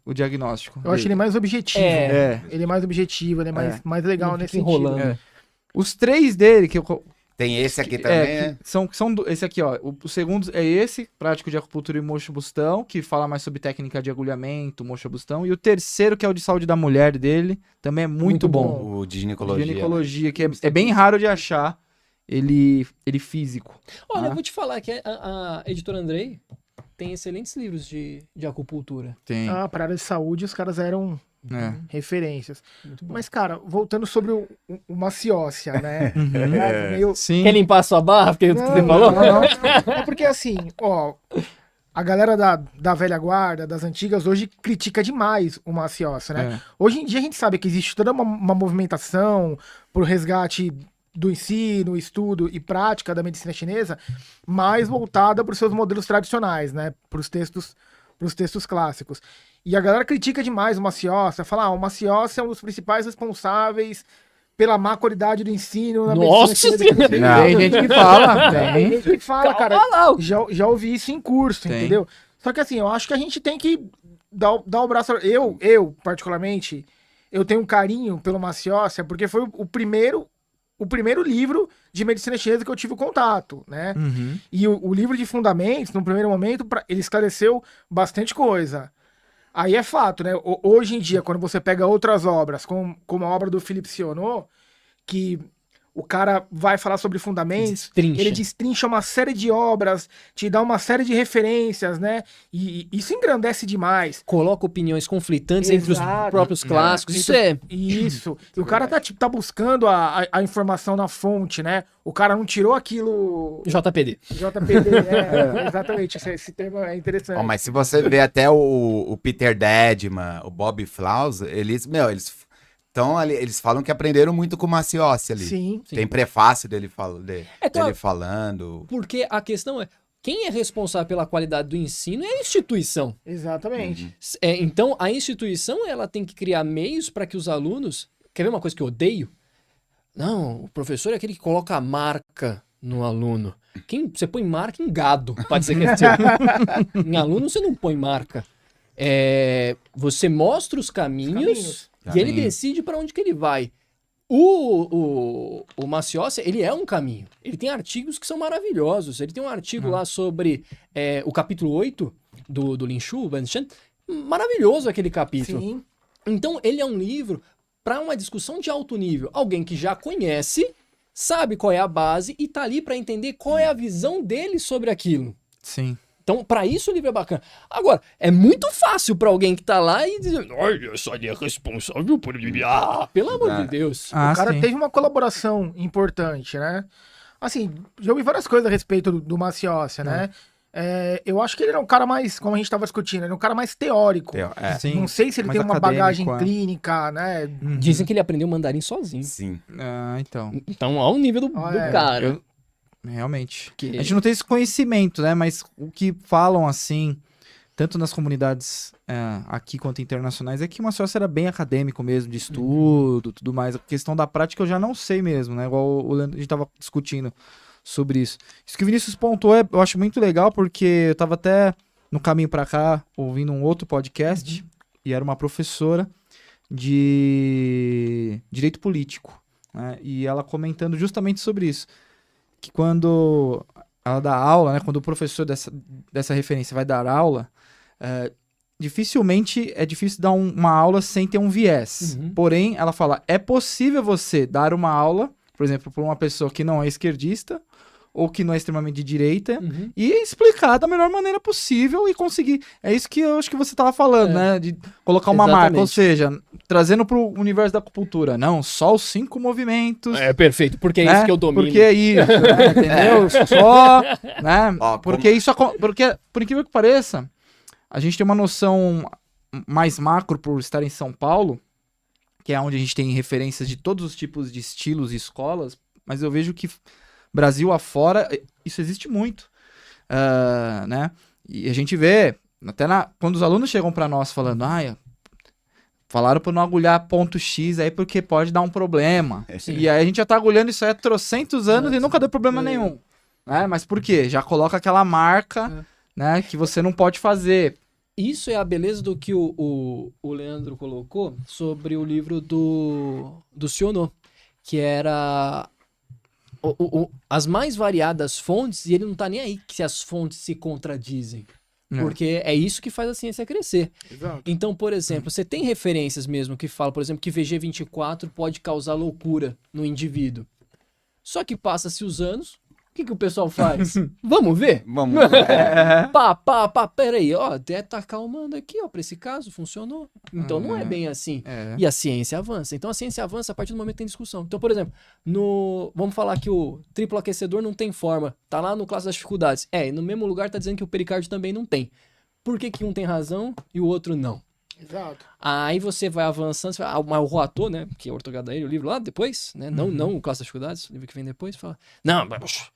o diagnóstico. Eu acho ele mais objetivo. É. Ele é mais objetivo, ele é mais legal Não nesse fica sentido. enrolando. É. Os 3 dele, Tem esse aqui também, né? esse aqui, ó. O segundo é esse, Prático de Acupuntura e Mocho-Bustão, que fala mais sobre técnica de agulhamento, Mocho-Bustão. E o terceiro, que é o de saúde da mulher dele, também é muito bom. O de ginecologia. Ginecologia, que é bem raro de achar ele físico. Olha, Ah. eu vou te falar que a editora Andrei tem excelentes livros de acupuntura. Tem. Para área de saúde, os caras eram É. referências. Muito bom. Mas, cara, voltando sobre o Maciócia, né? Uhum. É meio- Sim. Quer limpar a sua barra? Porque Não, você falou? não. É porque assim, ó, a galera da velha guarda, das antigas, hoje critica demais o Maciócia, né? É. Hoje em dia a gente sabe que existe toda uma movimentação pro resgate do ensino, estudo e prática da medicina chinesa, mais voltada para os seus modelos tradicionais, né? Para os textos clássicos. E a galera critica demais o Maciócia, fala, o Maciócia é um dos principais responsáveis pela má qualidade do ensino na Nossa medicina Senhora! chinesa. Não. Tem gente que fala. Tem Tem. gente que fala, cara. Calma lá. Já ouvi isso em curso, Tem. entendeu? Só que assim, eu acho que a gente tem que dar o braço. Eu, particularmente, eu tenho um carinho pelo Maciócia, porque foi o primeiro livro de medicina chinesa que eu tive contato, né? Uhum. E o livro de fundamentos, no primeiro momento, ele esclareceu bastante coisa. Aí é fato, né? Hoje em dia, quando você pega outras obras, como a obra do Philippe Sionneau, que o cara vai falar sobre fundamentos, Destrincha. ele destrincha uma série de obras, te dá uma série de referências, né? E isso engrandece demais. Coloca opiniões conflitantes entre os Exato. próprios clássicos. Isso Então, é... Isso. E o cara tá buscando a informação na fonte, né? O cara não tirou aquilo JPD. JPD, exatamente. Esse termo é interessante. Ó, mas se você vê até o Peter Dedman, o Bob Flaus, eles falam que aprenderam muito com o Maciossi ali. Sim. Tem prefácio dele, É claro. dele falando. Porque a questão é, quem é responsável pela qualidade do ensino é a instituição. Exatamente. Então, a instituição ela tem que criar meios para que os alunos... Quer ver uma coisa que eu odeio? Não, o professor é aquele que coloca a marca no aluno. Você põe marca em gado, pode ser que é seu. Em aluno você não põe marca. Você mostra os caminhos. E ele Sim. decide para onde que ele vai. O Maciossi, ele é um caminho. Ele tem artigos que são maravilhosos. Ele tem um artigo lá sobre o capítulo 8 do Lin Shu, Ban Shan. Maravilhoso aquele capítulo. Sim. Então, ele é um livro para uma discussão de alto nível. Alguém que já conhece, sabe qual é a base e tá ali para entender qual é a visão dele sobre aquilo. Sim. Então, para isso o livro é bacana. Agora, é muito fácil para alguém que tá lá e dizer, olha, só ele é responsável por... pelo amor de Deus. Ah, O cara sim. teve uma colaboração importante, né? Assim, já ouvi várias coisas a respeito do Maciossi, né? Eu acho que ele era um cara mais, como a gente estava discutindo, ele era um cara mais teórico. Sim. Não sei se ele mais tem uma acadêmico, bagagem é. clínica, né? Uhum. Dizem que ele aprendeu mandarim sozinho. Sim. Ah, então. Então, ao nível do cara. Realmente. Que- A gente não tem esse conhecimento, né? Mas o que falam, assim, tanto nas comunidades aqui quanto internacionais, é que o Maciossi era bem acadêmico mesmo, de estudo, tudo mais. A questão da prática eu já não sei mesmo, né? Igual o Leandro, a gente tava discutindo sobre isso. Isso que o Vinícius pontuou, eu acho muito legal, porque eu tava até no caminho pra cá, ouvindo um outro podcast, e era uma professora de direito político, né? E ela comentando justamente sobre isso, que quando ela dá aula, né, quando o professor dessa referência vai dar aula, dificilmente é difícil dar uma aula sem ter um viés. Uhum. Porém, ela fala, é possível você dar uma aula, por exemplo, para uma pessoa que não é esquerdista ou que não é extremamente de direita, Uhum. e explicar da melhor maneira possível e conseguir. É isso que eu acho que você estava falando, né? De colocar uma marca, ou Exatamente. seja, trazendo para o universo da acupuntura. Não, só os 5 movimentos. É perfeito, porque é né? isso que eu domino. Porque é isso, né? Entendeu? Só, né? Ó, Porque isso, porque, por incrível que pareça, a gente tem uma noção mais macro por estar em São Paulo, que é onde a gente tem referências de todos os tipos de estilos e escolas, mas eu vejo que Brasil afora, isso existe muito, né? E a gente vê, até quando os alunos chegam para nós falando, falaram para não agulhar ponto X aí porque pode dar um problema. E aí a gente já tá agulhando isso aí há trocentos anos e nunca deu problema nenhum. Né? Mas por quê? Já coloca aquela marca, né, que você não pode fazer. Isso é a beleza do que o Leandro colocou sobre o livro do Sionô, que era as mais variadas fontes, e ele não tá nem aí se as fontes se contradizem. Porque é isso que faz a ciência crescer. Exato. Então, por exemplo, você tem referências mesmo que falam, por exemplo, que VG24 pode causar loucura no indivíduo. Só que passa-se os anos, o que o pessoal faz? Vamos ver? Vamos. Peraí, ó, até tá acalmando aqui, ó, pra esse caso, funcionou. Então não é bem assim. E a ciência avança. Então a ciência avança a partir do momento que tem discussão. Então, por exemplo, vamos falar que o triplo aquecedor não tem forma, tá lá no Classe das Dificuldades. E no mesmo lugar tá dizendo que o pericárdio também não tem. Por que um tem razão e o outro não? Exato. Aí você vai avançando, você vai, mas o Roatô, né, que é Ortogadaíra, o livro lá depois, né, não o Classe das Dificuldades, o livro que vem depois, fala, não, mas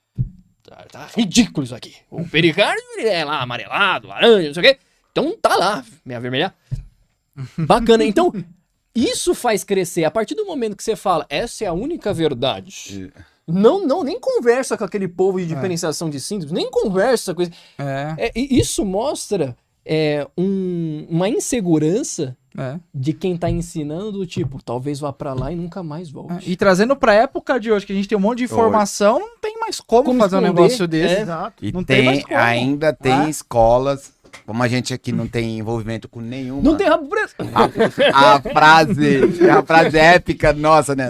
tá ridículo isso aqui. O pericárdio, ele é lá amarelado, laranja, não sei o quê. Então tá lá, meia vermelha. Bacana. Então, isso faz crescer. A partir do momento que você fala, essa é a única verdade. Não, nem conversa com aquele povo de diferenciação de síndromes, nem conversa com isso. Isso mostra uma insegurança de quem tá ensinando, do tipo, talvez vá pra lá e nunca mais volte. E trazendo pra época de hoje, que a gente tem um monte de informação, não tem mais como fazer um esconder. negócio desse. Exato. E Não tem mais como. ainda tem escolas, como a gente aqui não tem envolvimento com nenhuma. Não tem rabo preso. A frase épica nossa, né?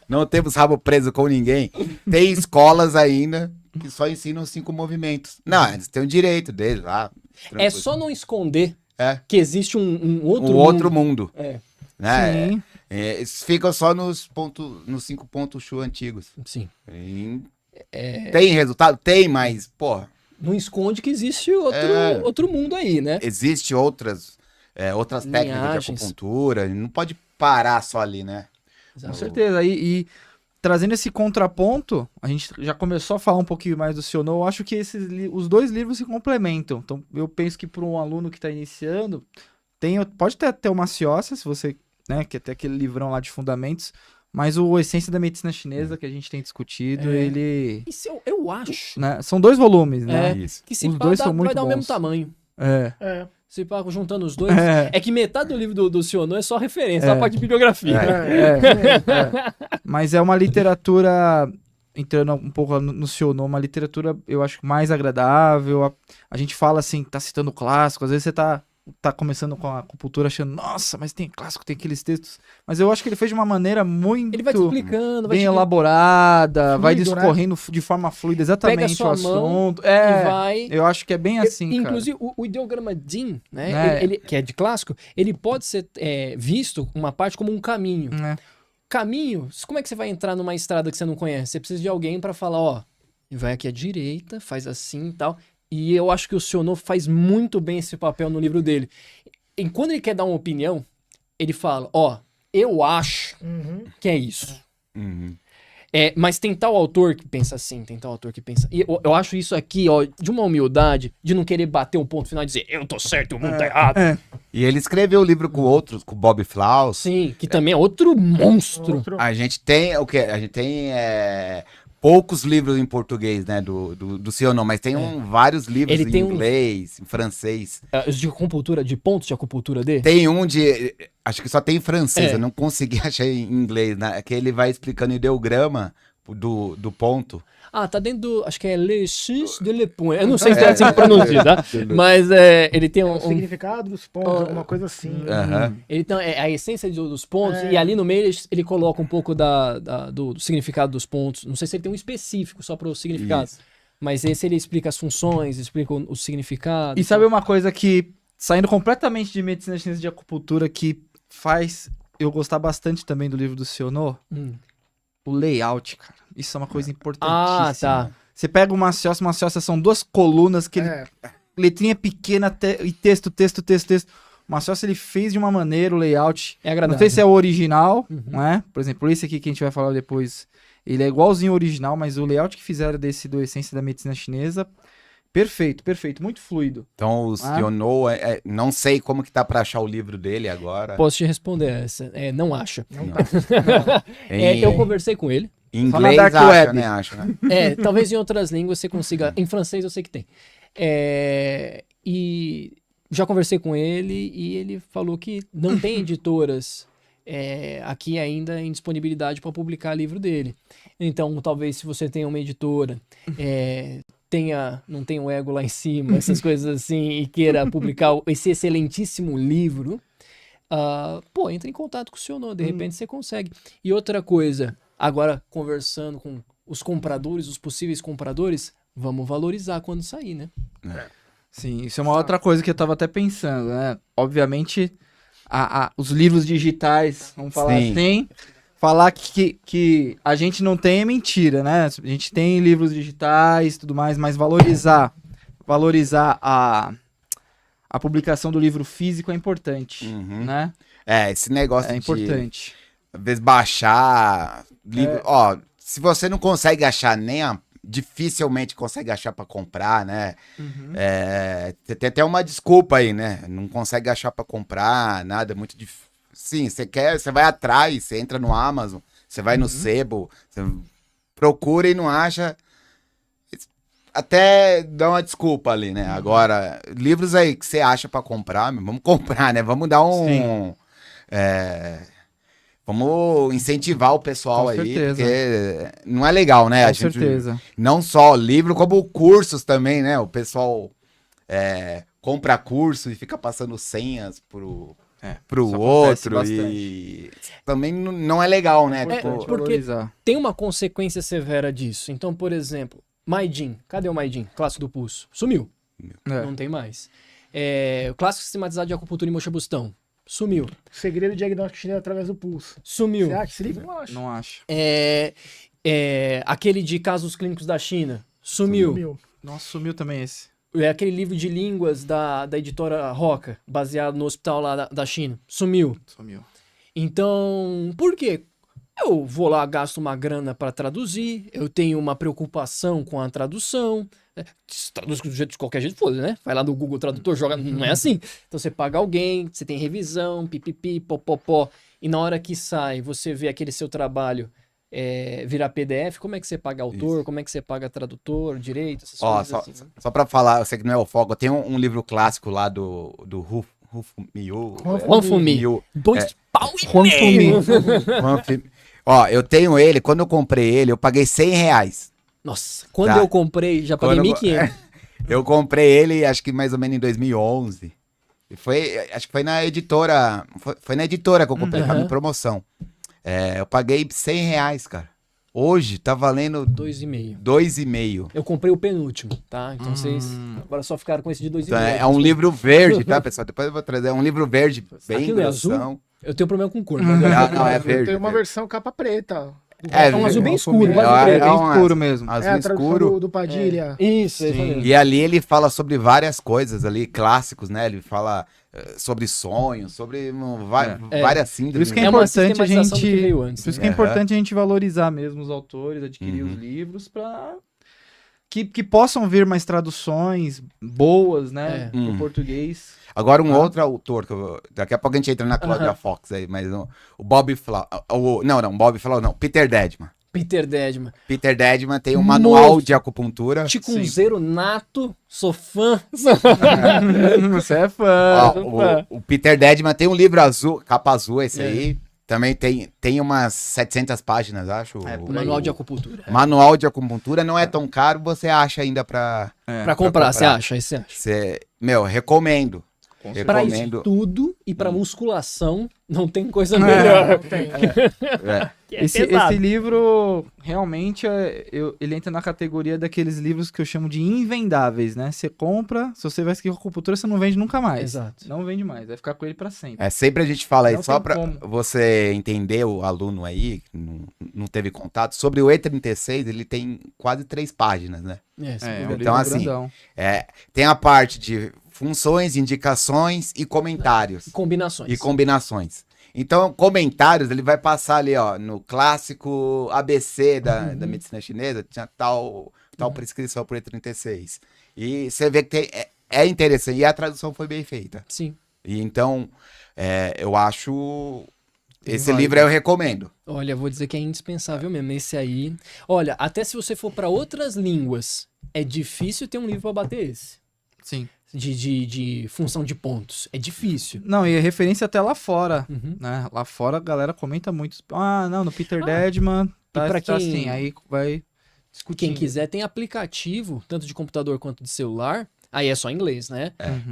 Não temos rabo preso com ninguém. Tem escolas ainda que só ensinam 5 movimentos. Não, eles têm o direito deles lá. É só não esconder É. que existe um outro Um outro mundo. Né? Sim. Eles ficam só nos 5 pontos Shu antigos. Sim. Tem resultado? Tem, mas, porra, Não esconde que existe outro mundo aí, né? existe outras técnicas de Linhagens. acupuntura. Não pode parar só ali, né? Com certeza. E trazendo esse contraponto, a gente já começou a falar um pouquinho mais do Sionô. Eu acho que os 2 livros se complementam. Então, eu penso que para um aluno que está iniciando, pode ter uma Maciosha, se você, né, quer ter aquele livrão lá de fundamentos, mas o Essência da Medicina Chinesa, que a gente tem discutido, ele... Isso eu acho. Né, são 2 volumes, né? Isso. Que se Os pá, dois são muito vai dar o mesmo bons. tamanho. É. Se pá, juntando os dois. É. É que metade do livro do Sionô é só referência, só a parte de bibliografia. Mas é uma literatura, entrando um pouco no Sionô, uma literatura, eu acho, mais agradável. A gente fala assim, tá citando clássico, às vezes você tá começando com a acupuntura achando, nossa, mas tem clássico, tem aqueles textos. Mas eu acho que ele fez de uma maneira muito Ele vai te explicando, vai bem te elaborada, vai Fluido, né? discorrendo de forma fluida exatamente sua o mão assunto. e vai. Eu acho que é bem assim, Inclusive, o ideograma DIN, né, É. ele, que é de clássico, ele pode ser visto, uma parte, como um caminho. cara. Caminho, como é que você vai entrar numa estrada que você não conhece? Você precisa de alguém pra falar, ó, vai aqui à direita, faz assim e tal. E eu acho que o Sionô faz muito bem esse papel no livro dele. E quando ele quer dar uma opinião, ele fala, ó, eu acho que é isso. Uhum. Mas tem tal autor que pensa assim, tem tal autor que pensa... E eu acho isso aqui, ó, de uma humildade, de não querer bater um ponto final e dizer, eu tô certo e o mundo tá errado. E ele escreveu o livro com outros, com o Bob Flaus. Sim, que também é outro monstro. A gente tem o quê? A gente tem poucos livros em português, né, do Sionon, mas tem vários livros Ele em tem inglês, em francês. Os de acupuntura, de pontos de acupuntura dele? Tem um de, acho que só tem em francês, É. eu não consegui achar em inglês, né, que ele vai explicando ideograma do ponto. Ah, tá dentro do. Acho que é Le X de Le Point. Eu não sei se é assim que pronuncia, tá? Mas ele tem O significado dos pontos, alguma coisa assim. Aham. Ele tem a essência dos pontos, e ali no meio ele coloca um pouco do significado dos pontos. Não sei se ele tem um específico só para o significado. Isso. Mas esse ele explica as funções, explica o significado. E sabe uma coisa que, saindo completamente de medicina chinesa de acupuntura, que faz eu gostar bastante também do livro do Sionon? O layout, cara. Isso é uma coisa importantíssima. Ah, tá. Você pega uma sócia são 2 colunas, que letrinha pequena e texto. O Macioça ele fez de uma maneira o layout. É agradável. Não sei se é o original, não é? Por exemplo, esse aqui que a gente vai falar depois, ele é igualzinho ao original, mas o layout que fizeram desse do Essência da Medicina Chinesa, perfeito, muito fluido. Então o Sionon, não sei como que tá pra achar o livro dele agora. Posso te responder essa. Não acha. Não tá. Eu conversei com ele. Em Só na inglês Dark acha, Web. né? Acho, né? Talvez em outras línguas você consiga. Em francês eu sei que tem. E já conversei com ele e ele falou que não tem editoras aqui ainda em disponibilidade para publicar livro dele. Então, talvez se você tenha uma editora, não tenha um ego lá em cima, essas coisas assim, e queira publicar esse excelentíssimo livro, entre em contato com o Sionon, de repente você consegue. E outra coisa, agora conversando com os compradores, os possíveis compradores, vamos valorizar quando sair, né? Sim, isso é uma outra coisa que eu tava até pensando, né? Obviamente, os livros digitais, vamos falar Sim. assim, falar que a gente não tem é mentira, né? A gente tem livros digitais e tudo mais, mas valorizar a publicação do livro físico é importante, Uhum. né? Esse negócio É de, importante. às vezes, baixar livro. Ó, se você não consegue achar dificilmente consegue achar pra comprar, né? Tem até uma desculpa aí, né? Não consegue achar pra comprar, nada, é muito difícil. Sim, você vai atrás, você entra no Amazon, você vai no Sebo, você procura e não acha. Até dá uma desculpa ali, né? Agora, livros aí que você acha pra comprar, vamos comprar, né? Vamos dar vamos incentivar o pessoal Com aí, certeza. porque não é legal, né? Com A gente, certeza. não só livro, como cursos também, né? O pessoal compra curso e fica passando senhas pro isso acontece outro bastante. e também não é legal, né? Importante porque- valorizar. Tem uma consequência severa disso. Então, por exemplo, Maidin. Cadê o Maidin? Clássico do pulso. Sumiu. É. Não tem mais. O clássico sistematizado de acupuntura e mocha-bustão. Sumiu. Segredo diagnóstico chinês através do pulso. Sumiu. Você acha esse livro? Não acho. Não acho. Aquele de casos clínicos da China. Sumiu. Sumiu. Nossa, sumiu também esse. É aquele livro de línguas da editora Roca, baseado no hospital lá da China. Sumiu. Sumiu. Então, por quê? Eu vou lá, gasto uma grana para traduzir, eu tenho uma preocupação com a tradução. Traduz de qualquer jeito, foda, né? Vai lá no Google Tradutor, joga. Não é assim. Então você paga alguém, você tem revisão, pipipi, popopó. E na hora que sai, você vê aquele seu trabalho virar PDF, como é que você paga autor, como é que você paga tradutor, direito, essas Ó, coisas só, assim. Né? só pra falar, eu sei que não é o foco, tem um livro clássico lá do Rufo Miu. Juanfumi. Dois pau e Juanfumi. meio. Ó, eu tenho ele, quando eu comprei ele, eu paguei R$100. Nossa, quando Tá. eu comprei, já paguei Quando eu- 1.500. Eu comprei ele, acho que mais ou menos em 2011. E acho que foi na editora, foi na editora que eu comprei, tava em promoção. Eu paguei R$100, cara. Hoje tá valendo 2,5. 2,5. Eu comprei o penúltimo, tá? Então vocês agora só ficaram com esse de 2,5. Então, é um livro verde, tá, pessoal? Depois eu vou trazer. É um livro verde, bem Aquilo é azul? grossão. Eu tenho problema com cor. Não, é Eu verde. tenho uma versão capa preta. É um azul bem escuro, Juanfumi. quase preto. Bem um escuro mesmo. Azul A tradução escuro. do Padilha. Isso, é isso Sim. mesmo. E ali ele fala sobre várias coisas ali, clássicos, né? Ele fala sobre sonhos, sobre várias síndromes. Por isso que é É uma importante a sistematização do que gente. veio antes, Por isso né? que é importante a gente valorizar mesmo os autores, adquirir os livros para que possam vir mais traduções boas, né, pro português. Agora um outro autor, daqui a pouco a gente entra na Claudia Fox aí, mas o Bob Flau, não, Bob Flau não, Peter Deadman. Peter Dedman. Peter Dedman tem um manual de acupuntura. Ticunzeiro nato, sou fã. Você é fã. Ó, o Peter Dedman tem um livro azul, capa azul, esse aí. Também tem umas 700 páginas, acho. O manual de acupuntura. Manual de acupuntura não é tão caro, você acha ainda pra Pra comprar, você acha? Aí você acha. Recomendo. Pra estudo e pra musculação, não tem coisa melhor. Esse livro, realmente, ele entra na categoria daqueles livros que eu chamo de invendáveis, né? Você compra, se você vai seguir acupuntura, você não vende nunca mais. Exato. Não vende mais, vai ficar com ele pra sempre. Sempre a gente fala aí, Não só tem pra como. você entender, o aluno aí, que não teve contato, sobre o E36, ele tem quase 3 páginas, né? Um livro Então, assim, grandão. tem a parte de funções, indicações e comentários. Combinações. E combinações. Então, comentários, ele vai passar ali, ó, no clássico ABC da medicina chinesa, tinha tal prescrição por E36. E você vê que é interessante, e a tradução foi bem feita. Sim. E então, eu acho... Esse vários. livro eu recomendo. Olha, vou dizer que é indispensável mesmo. Esse aí... Olha, até se você for pra outras línguas, é difícil ter um livro pra bater esse. Sim. De função de pontos. É difícil. Não, e é referência até lá fora, Uhum. né? Lá fora a galera comenta muito. Ah, não, no Peter Dedman tá, pra tá quem- assim, aí vai discutindo. Quem quiser tem aplicativo, tanto de computador quanto de celular. Aí é só inglês, né? Uhum.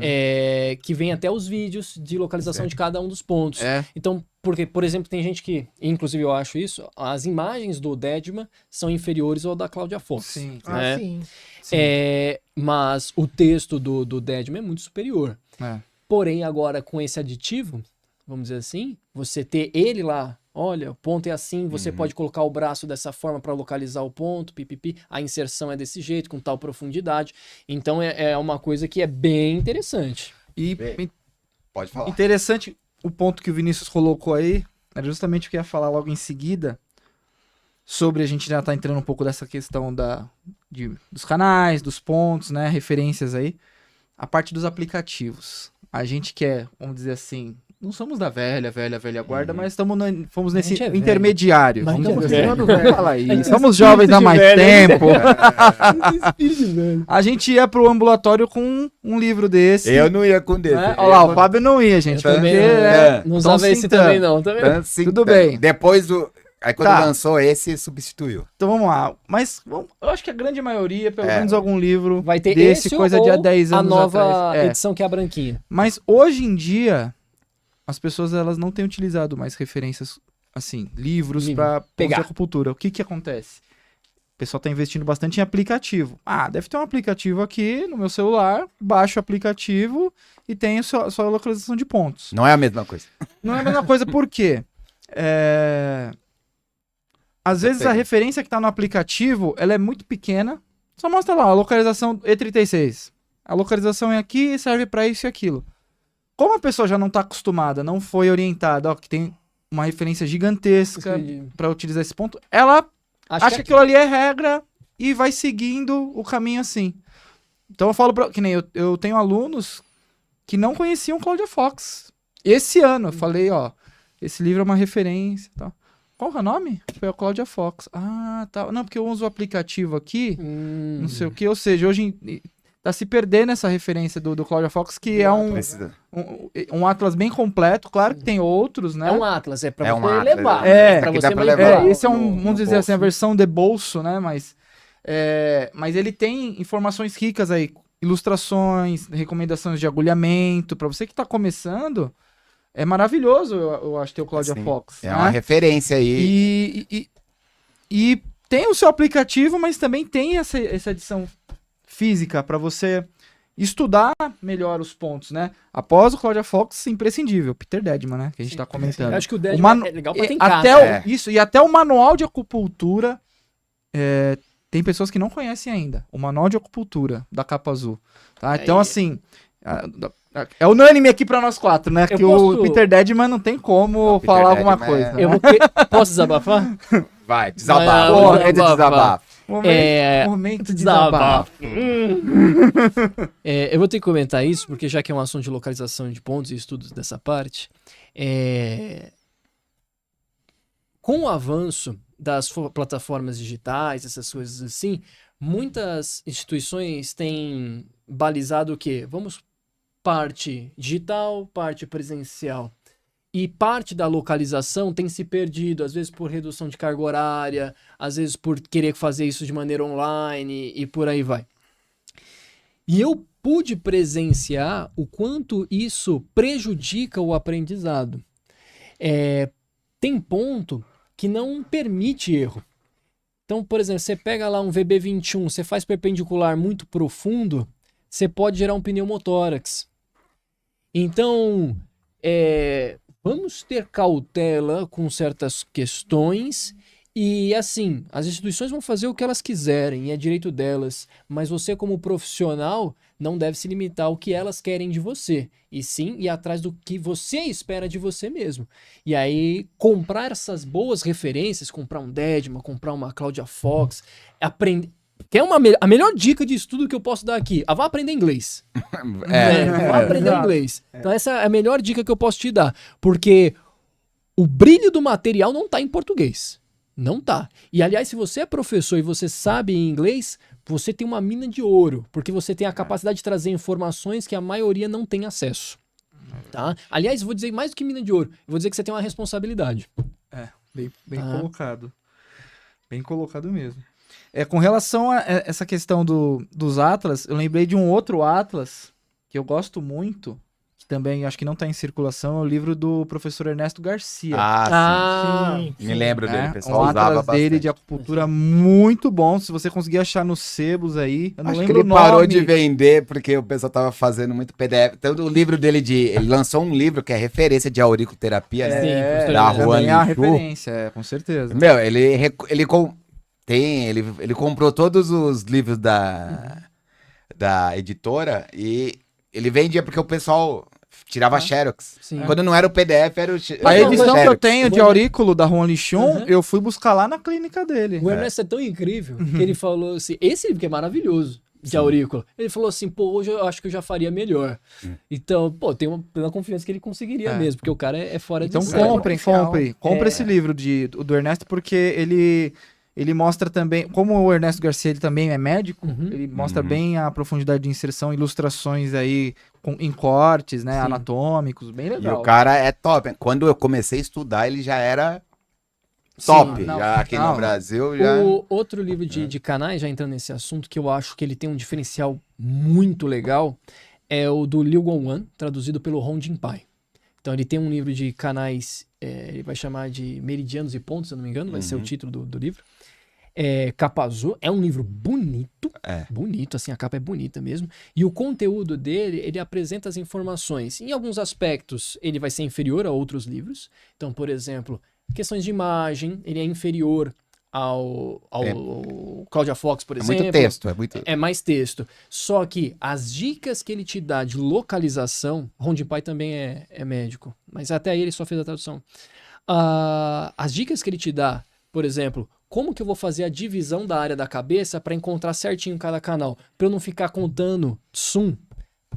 Que vem até os vídeos de localização de cada um dos pontos. É. Então, porque, por exemplo, tem gente que, inclusive eu acho isso, as imagens do Dedman são inferiores ao da Cláudia Fox. Sim. né? sim. Mas o texto do Dedman é muito superior. É. Porém, agora com esse aditivo, vamos dizer assim, você ter ele lá, olha, o ponto é assim, você pode colocar o braço dessa forma para localizar o ponto, pipipi, a inserção é desse jeito, com tal profundidade. Então é uma coisa que é bem interessante. E Pode falar. interessante o ponto que o Vinícius colocou aí, era justamente o que eu ia falar logo em seguida, sobre a gente já tá entrando um pouco dessa questão dos canais, dos pontos, né, referências aí, a parte dos aplicativos. A gente quer, vamos dizer assim, não somos da velha guarda, mas fomos nesse gente é velho. intermediário. Mas Vamos estamos dizer assim. velho. Fala aí, A gente somos tem jovens há espírito mais de velho. tempo. A gente ia pro ambulatório com um livro desse. Eu não ia com desse. Né? Olha lá, o Fábio não ia, gente. Eu também porque, não. né, Não tão usava esse sentando. também, não. Também. Tudo bem. Depois do... Aí quando Tá. lançou esse, substituiu. Então vamos lá. Mas eu acho que a grande maioria, pelo menos algum livro Vai ter desse, esse coisa ou de há 10 anos a nova atrás. É. edição que é a branquinha. Mas hoje em dia, as pessoas elas não têm utilizado mais referências, assim, livros Livro. para Pegar. de acupuntura. O que que acontece? O pessoal está investindo bastante em aplicativo. Ah, deve ter um aplicativo aqui no meu celular, baixo o aplicativo e tenho sua localização de pontos. Não é a mesma coisa. Não é a mesma coisa, por quê? Às vezes a Depende. referência que está no aplicativo, ela é muito pequena. Só mostra lá a localização E36. A localização é aqui e serve para isso e aquilo. Como a pessoa já não está acostumada, não foi orientada, ó, que tem uma referência gigantesca para utilizar esse ponto, ela acha que aquilo ali é regra e vai seguindo o caminho assim. Então eu falo, que nem eu tenho alunos que não conheciam Cláudia Fox. Esse ano eu falei, ó, esse livro é uma referência e tal. Qual que é o nome? Foi a Cláudia Fox. Ah, tá. Não, porque eu uso o aplicativo aqui, não sei o que. Ou seja, hoje tá se perdendo essa referência do Cláudia Fox, que é Precisa. um atlas bem completo. Claro que tem outros, né? É um atlas, é pra É você um atlas, levar. é. Pra Aqui você dá pra manipular. levar. Esse é no vamos dizer assim, a bolso. versão de bolso, né? Mas ele tem informações ricas aí, ilustrações, recomendações de agulhamento. Para você que tá começando, é maravilhoso, eu acho, ter o Cláudia Sim, Fox. É né? uma referência aí. E tem o seu aplicativo, mas também tem essa edição física para você estudar melhor os pontos, né? Após o Cláudia Fox, imprescindível. Peter Dedman, né? Que a gente tá comentando. Eu acho que o O Dedman é legal pra ter em até casa. Isso, e até o manual de acupuntura, tem pessoas que não conhecem ainda. O manual de acupuntura da capa azul. Tá? Então, assim, é unânime aqui pra nós quatro, né? Eu Que posso- o Peter Dedman não tem como Peter falar alguma Dedman coisa. Eu né? Posso desabafar? Vai, desabafa. Vai, Momento de desabafar. desabafo. Momento de desabafo. Eu vou ter que comentar isso, porque já que é um assunto de localização de pontos e estudos dessa parte, com o avanço das plataformas digitais, essas coisas assim, muitas instituições têm balizado o quê? Vamos parte digital, parte presencial. E parte da localização tem se perdido, às vezes por redução de carga horária, às vezes por querer fazer isso de maneira online e por aí vai. E eu pude presenciar o quanto isso prejudica o aprendizado. Tem ponto que não permite erro. Então, por exemplo, você pega lá um VB21, você faz perpendicular muito profundo, você pode gerar um pneumotórax. Então, vamos ter cautela com certas questões e, assim, as instituições vão fazer o que elas quiserem, é direito delas, mas você, como profissional, não deve se limitar ao que elas querem de você, e sim ir atrás do que você espera de você mesmo. E aí, comprar essas boas referências, comprar um Dedman, comprar uma Cláudia Fox, aprender... Que é a melhor dica de estudo que eu posso dar aqui. Vá aprender inglês. Vá aprender inglês. Então essa é a melhor dica que eu posso te dar. Porque o brilho do material não tá em português. Não tá. E aliás, se você é professor e você sabe inglês, você tem uma mina de ouro. Porque você tem a capacidade de trazer informações que a maioria não tem acesso. Tá? Aliás, eu vou dizer mais do que mina de ouro. Eu vou dizer que você tem uma responsabilidade. Bem colocado. Bem colocado mesmo. Com relação a essa questão dos atlas, eu lembrei de um outro atlas que eu gosto muito, que também acho que não está em circulação, é o livro do professor Ernesto Garcia. Sim. Me lembro dele, o pessoal Um usava atlas bastante. dele de acupuntura muito bom, se você conseguir achar nos sebos aí, eu não Acho que lembro ele o nome. parou de vender porque o pessoal tava fazendo muito PDF. Então, o livro dele ele lançou um livro que é referência de auriculoterapia, né? Sim, professor da Ernesto. Rua também é a Linchu. referência, com certeza. Meu, ele comprou todos os livros da editora e ele vendia porque o pessoal tirava Xerox. Sim. Quando não era o PDF, era o A edição que eu Xerox. tenho de aurículo da Juan Lichun, eu fui buscar lá na clínica dele. O Ernesto é tão incrível que ele falou assim, esse livro que é maravilhoso, de aurícula, ele falou assim, pô, hoje eu acho que eu já faria melhor. Então, pô, tenho uma plena confiança que ele conseguiria mesmo, porque o cara é fora de Então série. compre esse livro do Ernesto, porque ele mostra também, como o Ernesto Garcia ele também é médico, ele mostra bem a profundidade de inserção, ilustrações aí em cortes, né, anatômicos, bem E legal. o cara é top. Quando eu comecei a estudar, ele já era top. Não, Já aqui não. no Brasil, já... O outro livro de canais, já entrando nesse assunto, que eu acho que ele tem um diferencial muito legal, é o do Liu Guangwan, traduzido pelo Hong Jinpai. Então ele tem um livro de canais, ele vai chamar de Meridianos e Pontos, se eu não me engano, vai ser o título do livro. Capa azul, é um livro bonito, bonito, assim, a capa é bonita mesmo, e o conteúdo dele, ele apresenta as informações. Em alguns aspectos, ele vai ser inferior a outros livros. Então, por exemplo, questões de imagem, ele é inferior ao Cláudia Fox, por exemplo. muito texto, é muito... É mais texto. Só que as dicas que ele te dá de localização, Ron Pai também é médico, mas até aí ele só fez a tradução. As dicas que ele te dá, por exemplo, como que eu vou fazer a divisão da área da cabeça para encontrar certinho cada canal, para eu não ficar contando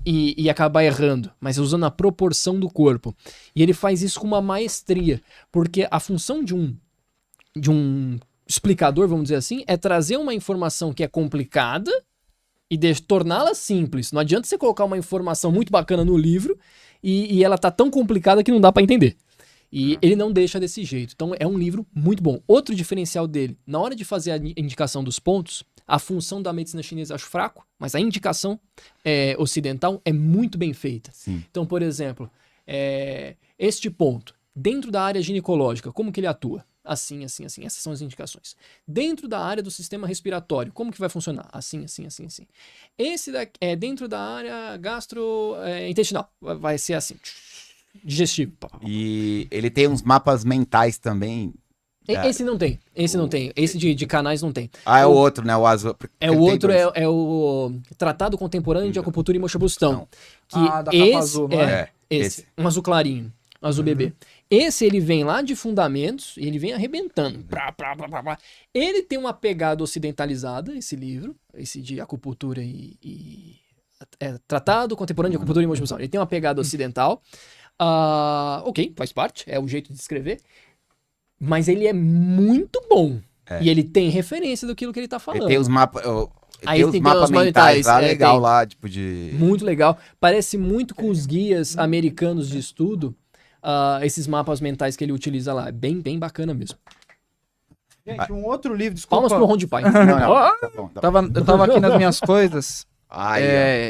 e acabar errando, mas usando a proporção do corpo. E ele faz isso com uma maestria, porque a função de um explicador, vamos dizer assim, é trazer uma informação que é complicada e torná-la simples. Não adianta você colocar uma informação muito bacana no livro e ela tá tão complicada que não dá para entender. E ele não deixa desse jeito. Então é um livro muito bom. Outro diferencial dele, na hora de fazer a indicação dos pontos, a função da medicina chinesa eu acho fraco, mas a indicação ocidental é muito bem feita. Sim. Então, por exemplo, este ponto, dentro da área ginecológica, como que ele atua? Assim, assim, assim. Essas são as indicações. Dentro da área do sistema respiratório, como que vai funcionar? Assim, assim, assim, assim. Esse daqui, dentro da área gastrointestinal, vai ser assim. Digestivo. E ele tem uns mapas mentais também. Esse não tem. Esse não tem. Esse de canais não tem. É o outro, né? O azul. O outro é o Tratado Contemporâneo de Acupuntura e Mochobustão. Que da capa azul, não é? Esse. Um azul clarinho. Azul bebê. Esse ele vem lá de fundamentos e ele vem arrebentando. Ele tem uma pegada ocidentalizada, esse livro. Esse de acupuntura Tratado Contemporâneo de Acupuntura e Mochobustão. Ele tem uma pegada ocidental. Ok, faz parte, é o jeito de escrever. Mas ele é muito bom. E ele tem referência daquilo que ele tá falando. Ele tem os mapas. Aí Tem os tem mapas os mentais lá, mentais, legal tem. lá, tipo de. Muito legal. Parece muito com os guias americanos de estudo, esses mapas mentais que ele utiliza lá. É bem, bem bacana mesmo. Gente, um outro livro, desculpa. Palmas pro Ron de Pai. Não, tá bom, tá bom. Eu tava aqui nas minhas coisas. Ai,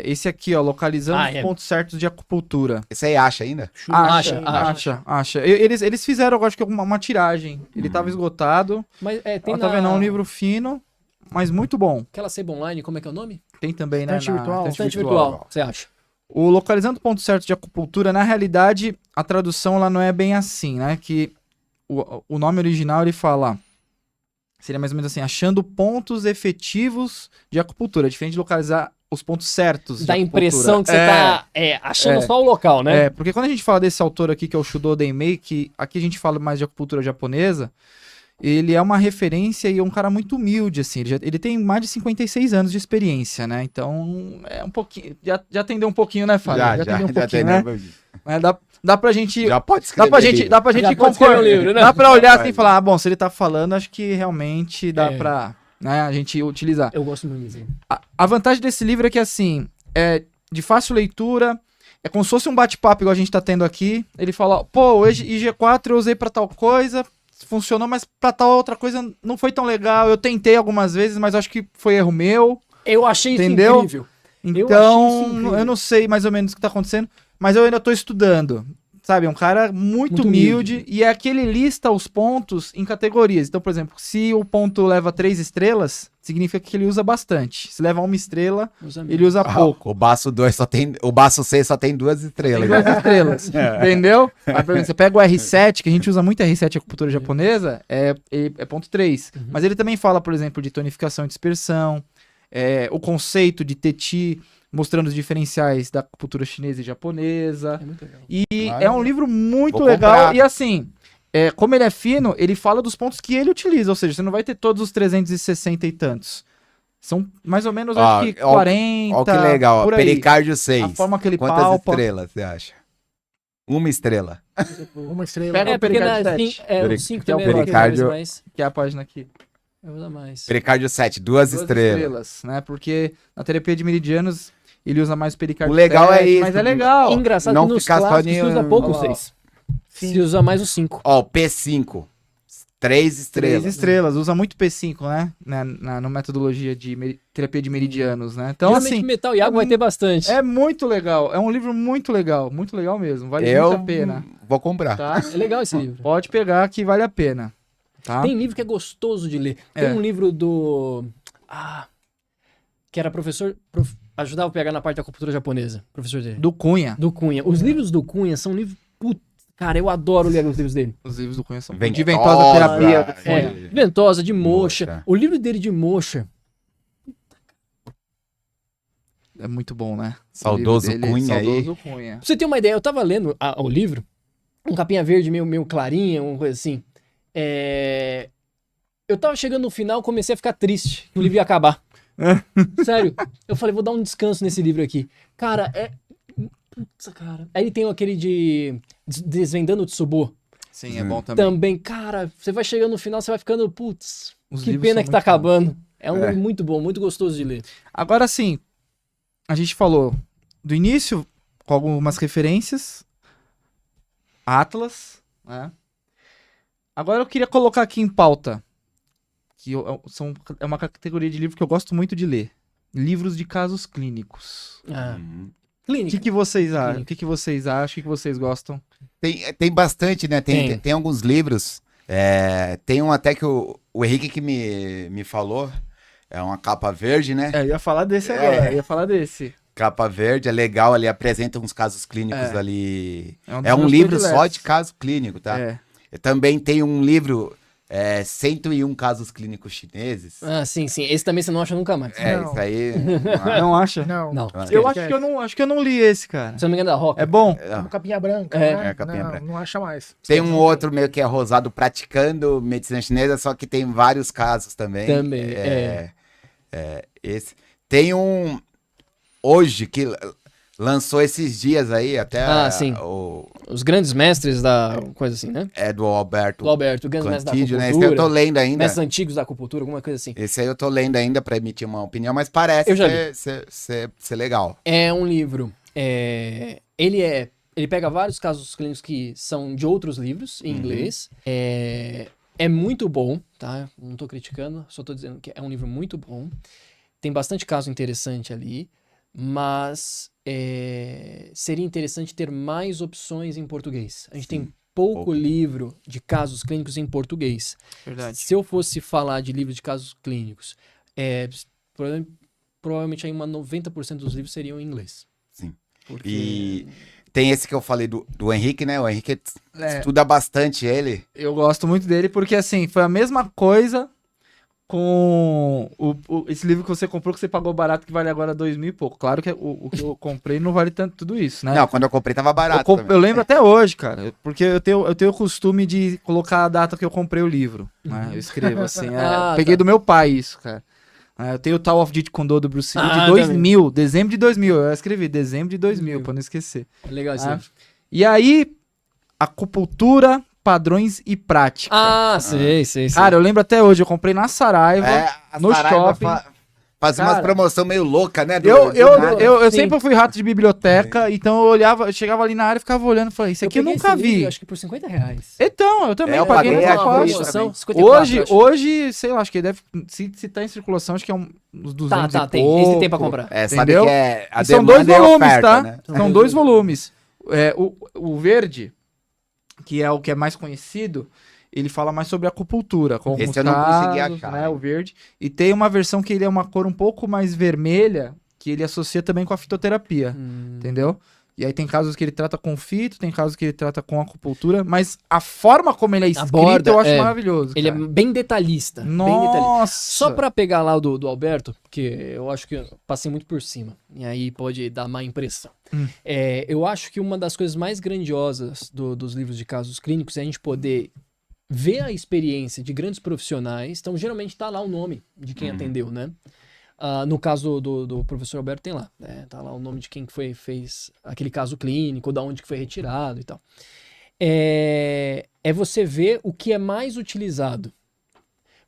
Esse aqui, ó, localizando os pontos certos de acupuntura. Esse aí acha ainda? Acha. Eles fizeram, eu acho que uma tiragem. Ele tava esgotado. Mas tem Tá vendo? É um livro fino, mas muito bom. Aquela sebo online, como é que é o nome? Tem também, né? Estante virtual. Estante virtual. Você acha? O localizando pontos certos de acupuntura, na realidade, a tradução ela não é bem assim, né? Que o nome original ele fala. Seria mais ou menos assim, achando pontos efetivos de acupuntura. Diferente de localizar os pontos certos. Dá a de impressão que você tá achando só o local, né? Porque quando a gente fala desse autor aqui, que é o Shudo Denmei, que aqui a gente fala mais de acupuntura japonesa, ele é uma referência e é um cara muito humilde, assim. Ele tem mais de 56 anos de experiência, né? Então, é um pouquinho... Já atendeu um pouquinho, né, Fábio? Atendeu um pouquinho, né? Dá pra gente... Já pode escrever. Dá pra gente Já pode escrever um livro, né? Dá pra olhar assim e falar, bom, se ele tá falando, acho que realmente dá pra, né, a gente utilizar. Eu gosto muito disso. A vantagem desse livro é que, assim, é de fácil leitura, é como se fosse um bate-papo igual a gente tá tendo aqui. Ele fala, pô, hoje IG4 eu usei pra tal coisa, funcionou, mas pra tal outra coisa não foi tão legal. Eu tentei algumas vezes, mas acho que foi erro meu. Eu achei isso Entendeu? incrível. Então, eu não sei mais ou menos o que tá acontecendo, mas eu ainda tô estudando. Sabe, é um cara muito humilde e é que ele lista os pontos em categorias. Então, por exemplo, se o ponto leva 3 estrelas, significa que ele usa bastante. Se leva 1 estrela, ele usa pouco. O baço 2 só tem. O baço 6 só tem 2 estrelas. Tem 2 estrelas. Entendeu? Aí, por exemplo, você pega o R7, que a gente usa muito R7 em acupuntura japonesa, é ponto 3. Mas ele também fala, por exemplo, de tonificação e dispersão, o conceito de Teti, mostrando os diferenciais da acupuntura chinesa e japonesa. É muito legal. E é um livro muito Vou legal. comprar. E assim, como ele é fino, ele fala dos pontos que ele utiliza. Ou seja, você não vai ter todos os 360 e tantos. São mais ou menos, acho que 40. Olha que legal. por aí. Pericárdio 6. A forma que ele Quantas palpa. estrelas você acha? 1 estrela. Uma estrela. Pega o Porque pericárdio na, 7, o 5 que é o também pericárdio. mais. que é a página aqui. Eu vou dar mais. Pericárdio 7, 2 2 estrelas. né? Porque na terapia de meridianos, ele usa mais o pericárdio O legal 7, é isso. mas é legal. Engraçado Não que nos ficar só clássicos se usa pouco o Olha lá, ó. 6. Se usa mais o 5. Ó, o P5. 3 estrelas. 3 estrelas, usa muito P5, né? Na metodologia de terapia de meridianos, né? Então, Geralmente assim, metal e água vai ter bastante. é muito legal. É um livro muito legal mesmo. Vale muito a pena. Vou comprar. Tá? É legal esse livro. Pode pegar que vale a pena. Tá? Tem livro que é gostoso de ler. Tem um livro do... que era professor... ajudava a pegar na parte da acupuntura japonesa. Professor dele. Do Cunha. Do Cunha. Os livros do Cunha são livros... Cara, eu adoro ler os livros dele. Os livros do Cunha são Ventosa, de ventosa terapia. Ventosa, de mocha. Mocha. O livro dele de mocha. É muito bom, né? Saudoso O livro dele, Cunha aí. Saudoso Cunha. Pra você ter uma ideia, eu tava lendo o livro, um capinha verde meio clarinha, uma coisa assim. Eu tava chegando no final, comecei a ficar triste que o livro ia acabar. Sério. Eu falei, vou dar um descanso nesse livro aqui. Cara, Putz, cara. Aí tem aquele de Desvendando o Tsubo. Sim, é bom também. Também, cara, você vai chegando no final, você vai ficando, putz, Os que livros pena são que tá muito bons. acabando. É um livro muito bom, muito gostoso de ler. Agora sim, a gente falou do início, com algumas referências. Atlas, né? Agora eu queria colocar aqui em pauta, que é uma categoria de livro que eu gosto muito de ler. Livros de casos clínicos. Uhum. O Clínica. que vocês acham? O que vocês acham? O que vocês gostam? Tem bastante, né? Tem. Tem alguns livros. Tem um até que o Henrique que me falou. É uma capa verde, né? Eu ia falar desse agora, Capa verde, é legal, ali apresenta uns casos clínicos ali. dos É um meus livro só prediletos. de caso clínico, tá? É. Também tem um livro, 101 casos clínicos chineses. Sim. Esse também você não acha nunca mais. Não. Isso aí. Não acha? Não. Não. Eu acho que eu não li esse, cara. Se eu não me engano, é da Roca. É bom? Uma capinha branca, É. né? É, capinha não, branca. não acha mais. Tem um outro meio que é rosado praticando medicina chinesa, só que tem vários casos também. Também, Esse. Tem um hoje que lançou esses dias aí, até Sim. o... Os grandes mestres da coisa assim, né? É do Alberto Do Alberto, grandes mestres da Cantídio, né? acupuntura. Esse aí eu tô lendo ainda. Mestres antigos da acupuntura, alguma coisa assim. Esse aí eu tô lendo ainda pra emitir uma opinião, mas parece Eu já ser legal. É um livro. Ele pega vários casos clínicos que são de outros livros em inglês. É muito bom, tá? Não tô criticando, só tô dizendo que é um livro muito bom. Tem bastante caso interessante ali, mas seria interessante ter mais opções em português. A gente tem pouco livro de casos clínicos em português. Verdade. Se eu fosse falar de livros de casos clínicos, provavelmente aí 90% dos livros seriam em inglês. Sim. Porque... E tem esse que eu falei do Henrique, né? O Henrique É. estuda bastante ele. Eu gosto muito dele porque, assim, foi a mesma coisa com esse livro que você comprou, que você pagou barato, que vale agora 2.000 e pouco. Claro que o que eu comprei não vale tanto tudo isso, né? Não, quando eu comprei tava barato também. Eu lembro até hoje, cara, porque eu tenho o costume de colocar a data que eu comprei o livro, né? Eu escrevo assim, peguei do meu pai isso, cara. Eu tenho o Tower of Jeet Kune Do do Bruce Lee de 2000, dezembro de 2000, eu escrevi dezembro de 2000, pra não esquecer. Legal esse livro. E aí, acupuntura, padrões e prática. Sei. Cara, eu lembro até hoje, eu comprei na Saraiva, A no Saraiva shopping. Faz umas Cara, promoção meio louca, né? Eu Sim. sempre fui rato de biblioteca, então eu chegava ali na área e ficava olhando e falei, isso aqui eu nunca vi. Acho que por R$50. Então, eu também Eu paguei paguei nessa a faixa. promoção, 54, Hoje, sei lá, acho que ele deve, se tá em circulação, acho que é uns 200 Tá, e tem. pouco. Esse tem pra comprar. Sabe Entendeu? que é a E são dois demanda e a volumes, oferta, tá? né? São dois volumes. O verde, que é o que é mais conhecido, ele fala mais sobre acupuntura. Com Esse os eu não consegui casos, achar, né, hein? o verde. E tem uma versão que ele é uma cor um pouco mais vermelha, que ele associa também com a fitoterapia, entendeu? E aí tem casos que ele trata com fito, tem casos que ele trata com acupuntura, mas a forma como ele é escrito borda, eu acho maravilhoso, Ele é cara. bem detalhista. Bem detalhista. Nossa! Só pra pegar lá o do Alberto, que eu acho que eu passei muito por cima, e aí pode dar má impressão. Eu acho que uma das coisas mais grandiosas dos livros de casos clínicos é a gente poder ver a experiência de grandes profissionais. Então, geralmente tá lá o nome de quem atendeu, né? No caso do professor Alberto tem lá, né? Tá lá o nome de quem fez aquele caso clínico, da onde que foi retirado e tal. É você ver o que é mais utilizado.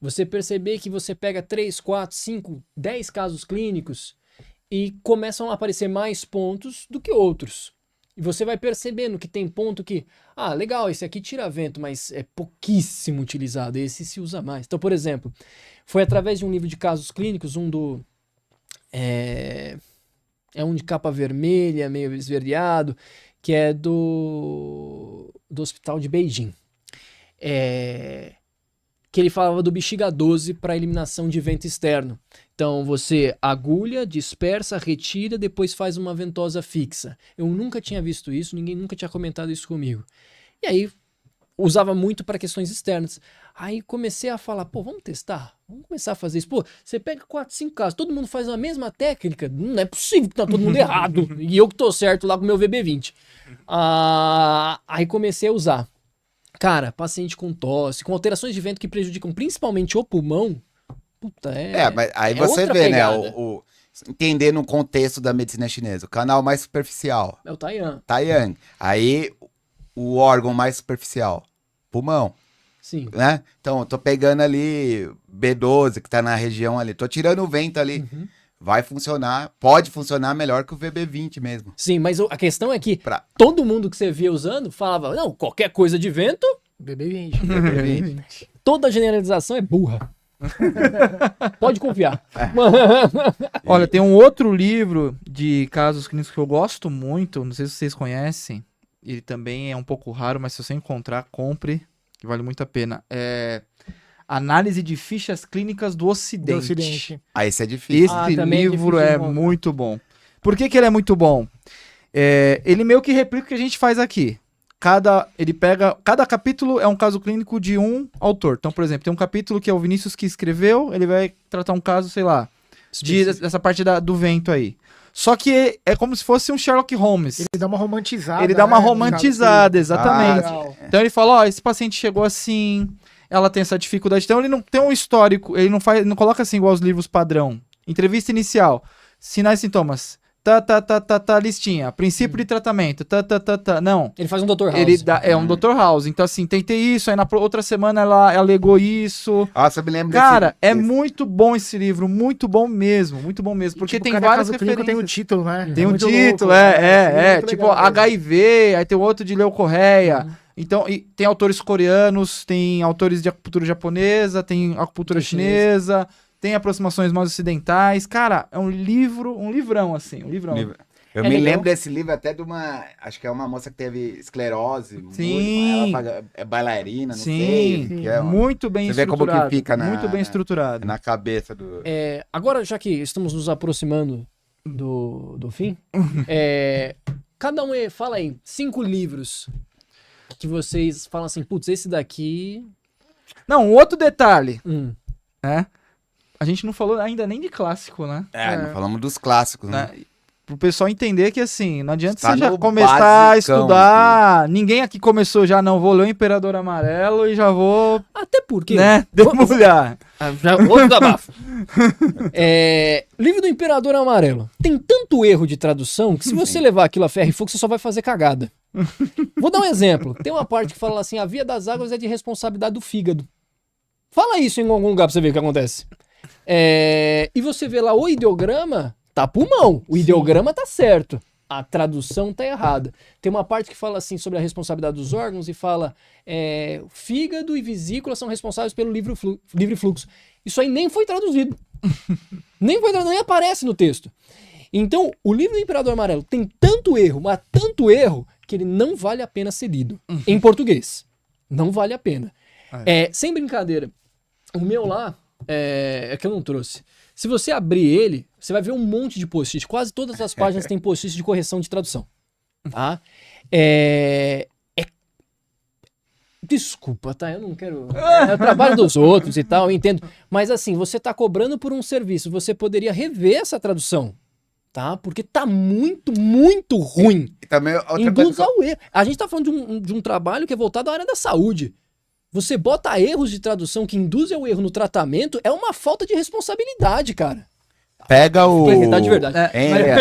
Você perceber que você pega 3, 4, 5, 10 casos clínicos e começam a aparecer mais pontos do que outros. E você vai percebendo que tem ponto que, legal, esse aqui tira vento, mas é pouquíssimo utilizado, esse se usa mais. Então, por exemplo, foi através de um livro de casos clínicos, um de capa vermelha, meio esverdeado, que é do hospital de Beijing. Que ele falava do bexiga 12 para eliminação de vento externo. Então você agulha, dispersa, retira, depois faz uma ventosa fixa. Eu nunca tinha visto isso, ninguém nunca tinha comentado isso comigo. E aí usava muito para questões externas. Aí comecei a falar, vamos testar? Vamos começar a fazer isso. Você pega 4, 5 casos, todo mundo faz a mesma técnica. Não é possível que tá todo mundo errado. E eu que tô certo lá com o meu VB20. Aí comecei a usar. Cara, paciente com tosse, com alterações de vento que prejudicam principalmente o pulmão, puta, mas aí você outra vê, pegada. né? Entender no contexto da medicina chinesa. O canal mais superficial, É o Taiyan. Taiyang. Aí, o órgão mais superficial, pulmão, Sim. né? Então, eu tô pegando ali B12, que tá na região ali. Tô tirando o vento ali. Vai funcionar, pode funcionar melhor que o VB20 mesmo. Sim, mas a questão é que todo mundo que você via usando falava, não, qualquer coisa de vento, BB20. toda generalização é burra. Pode confiar. Olha, tem um outro livro de casos clínicos que eu gosto muito, não sei se vocês conhecem, ele também é um pouco raro, mas se você encontrar, compre, que vale muito a pena. Análise de fichas clínicas do Ocidente. Esse é difícil. Esse também é livro difícil de é encontrar. muito bom. Por que ele é muito bom? Ele meio que replica o que a gente faz aqui. Cada capítulo é um caso clínico de um autor. Então, por exemplo, tem um capítulo que é o Vinícius que escreveu, ele vai tratar um caso, sei lá, dessa parte do vento aí. Só que é como se fosse um Sherlock Holmes. Ele dá uma romantizada. Ele dá uma né, romantizada, exatamente. legal. Então ele fala, esse paciente chegou assim, ela tem essa dificuldade. Então ele não tem um histórico, ele não coloca assim igual os livros padrão. Entrevista inicial, sinais e sintomas. listinha. Princípio de tratamento, Não. Ele faz um Dr. House. Ele é um Dr. House. Então, assim, tentei isso, aí na outra semana ela alegou isso. Nossa, eu me lembro Cara, é desse. muito bom esse livro, muito bom mesmo. Porque Tipo, tem cada várias caso clínico referências. tem um título, né? Tem um muito título, louco, né? Muito tipo legal mesmo. HIV, aí tem outro de leucorreia. Então, e tem autores coreanos, tem autores de acupuntura japonesa, tem acupuntura chinesa, tem aproximações mais ocidentais. Cara, é um livrão, assim, um livrão. Eu É me legal. lembro desse livro até de uma. Acho que é uma moça que teve esclerose. Sim. Ela é bailarina, não Sim, sei. Que é uma- muito bem Você vê como que estruturado. fica muito bem estruturado. na cabeça do. Agora, já que estamos nos aproximando do fim, cada um fala aí 5 livros que vocês falam assim, putz, esse daqui... Não, um outro detalhe, Hum. né? A gente não falou ainda nem de clássico, né? Não falamos dos clássicos, né? Pro pessoal entender que, assim, não adianta Tá você já no começar a basicão, estudar. Ninguém aqui começou já, não vou ler o Imperador Amarelo e já vou, Até porque... né, demolhar. Já, outro desabafo. Livro do Imperador Amarelo. Tem tanto erro de tradução que se você levar aquilo a ferro e fogo, você só vai fazer cagada. Vou dar um exemplo. Tem uma parte que fala assim, a via das águas é de responsabilidade do fígado. Fala isso em algum lugar pra você ver o que acontece. E você vê lá o ideograma, tá pulmão. O ideograma tá certo. A tradução tá errada. Tem uma parte que fala assim sobre a responsabilidade dos órgãos e fala fígado e vesícula são responsáveis pelo livre fluxo. Isso aí nem foi traduzido. Nem aparece no texto. Então, o livro do Imperador Amarelo tem tanto erro, mas tanto erro, que ele não vale a pena ser lido. Em português. Não vale a pena. Sem brincadeira. O meu lá, é que eu não trouxe. Se você abrir ele, você vai ver um monte de post-it. Quase todas as páginas têm post-it de correção de tradução. Tá? Desculpa, tá? Eu não quero... É o trabalho dos outros e tal, eu entendo. Mas assim, você tá cobrando por um serviço. Você poderia rever essa tradução. Tá? Porque tá muito, muito ruim. E também outra Induz coisa. ao erro. A gente tá falando de um trabalho que é voltado à área da saúde. Você bota erros de tradução que induzem ao erro no tratamento, é uma falta de responsabilidade, cara. Pega o. Tá de verdade.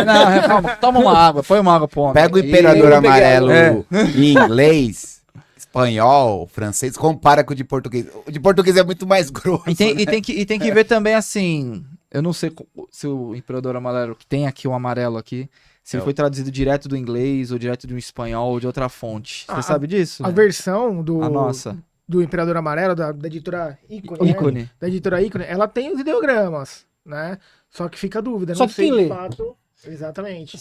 Não, calma, toma uma água, põe uma água pro homem. Pega o Imperador Eu vou pegar Amarelo em inglês, espanhol, francês, compara com o de português. O de português é muito mais grosso. E tem que ver também, assim, eu não sei se o Imperador Amarelo, que tem aqui o amarelo aqui, se ele foi traduzido direto do inglês, ou direto do espanhol, ou de outra fonte. Você sabe disso? A versão A nossa. do Imperador Amarelo, da editora Ícone, Ícone. né? Da editora Ícone, ela tem os ideogramas, né? Só que fica a dúvida, Só não que sei quem de lê? fato. Exatamente.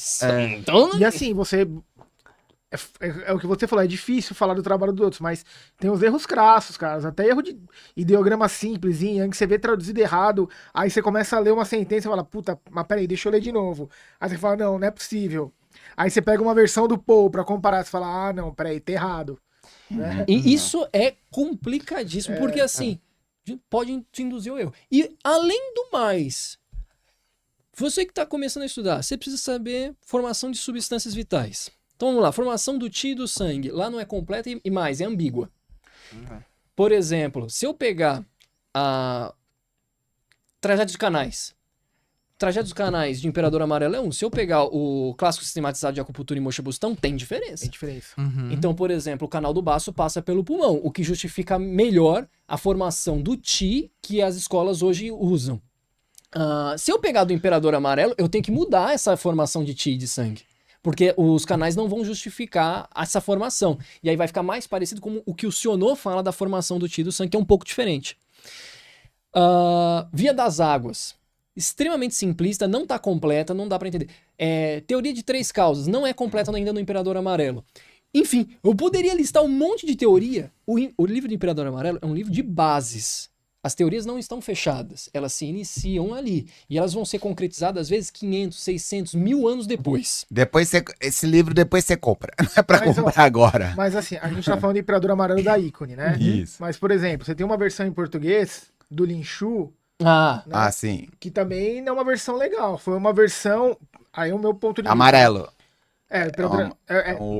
Então, E assim, você... É o que você falou, é difícil falar do trabalho dos outros, mas tem os erros crassos, cara. Até erro de ideograma simples, que você vê traduzido errado, aí você começa a ler uma sentença e fala, puta, mas peraí, deixa eu ler de novo. Aí você fala, não é possível. Aí você pega uma versão do Paul pra comparar, você fala, não, peraí, tá errado. Né? E isso é complicadíssimo, porque assim, pode te induzir ao erro. E além do mais, você que está começando a estudar, você precisa saber formação de substâncias vitais. Então vamos lá, formação do Ti e do sangue. Lá não é completa e mais, é ambígua. Por exemplo, se eu pegar a Tragédia dos Canais. Tragédia dos Canais de Imperador Amarelo é um. Se eu pegar o clássico sistematizado de acupuntura e Mocha Bustão, tem diferença. Tem diferença. Então, por exemplo, o canal do baço passa pelo pulmão, o que justifica melhor a formação do Ti que as escolas hoje usam. Se eu pegar do Imperador Amarelo, eu tenho que mudar essa formação de Ti e de sangue. Porque os canais não vão justificar essa formação. E aí vai ficar mais parecido com o que o Sionô fala da formação do Ti e do sangue, que é um pouco diferente. Via das águas. Extremamente simplista, não está completa, não dá para entender. Teoria de 3 causas, não é completa ainda no Imperador Amarelo. Enfim, eu poderia listar um monte de teoria. O livro do Imperador Amarelo é um livro de bases. As teorias não estão fechadas, elas se iniciam ali. E elas vão ser concretizadas, às vezes, 500, 600, 1000 anos depois. Esse livro depois você compra. Não é pra Mas, comprar agora. Mas assim, a gente tá falando do Imperador Amarelo da Ícone, né? Isso. Mas, por exemplo, você tem uma versão em português do Linchu, Ah, sim. que também não é uma versão legal. Foi uma versão. Aí é o meu ponto de vista. Amarelo.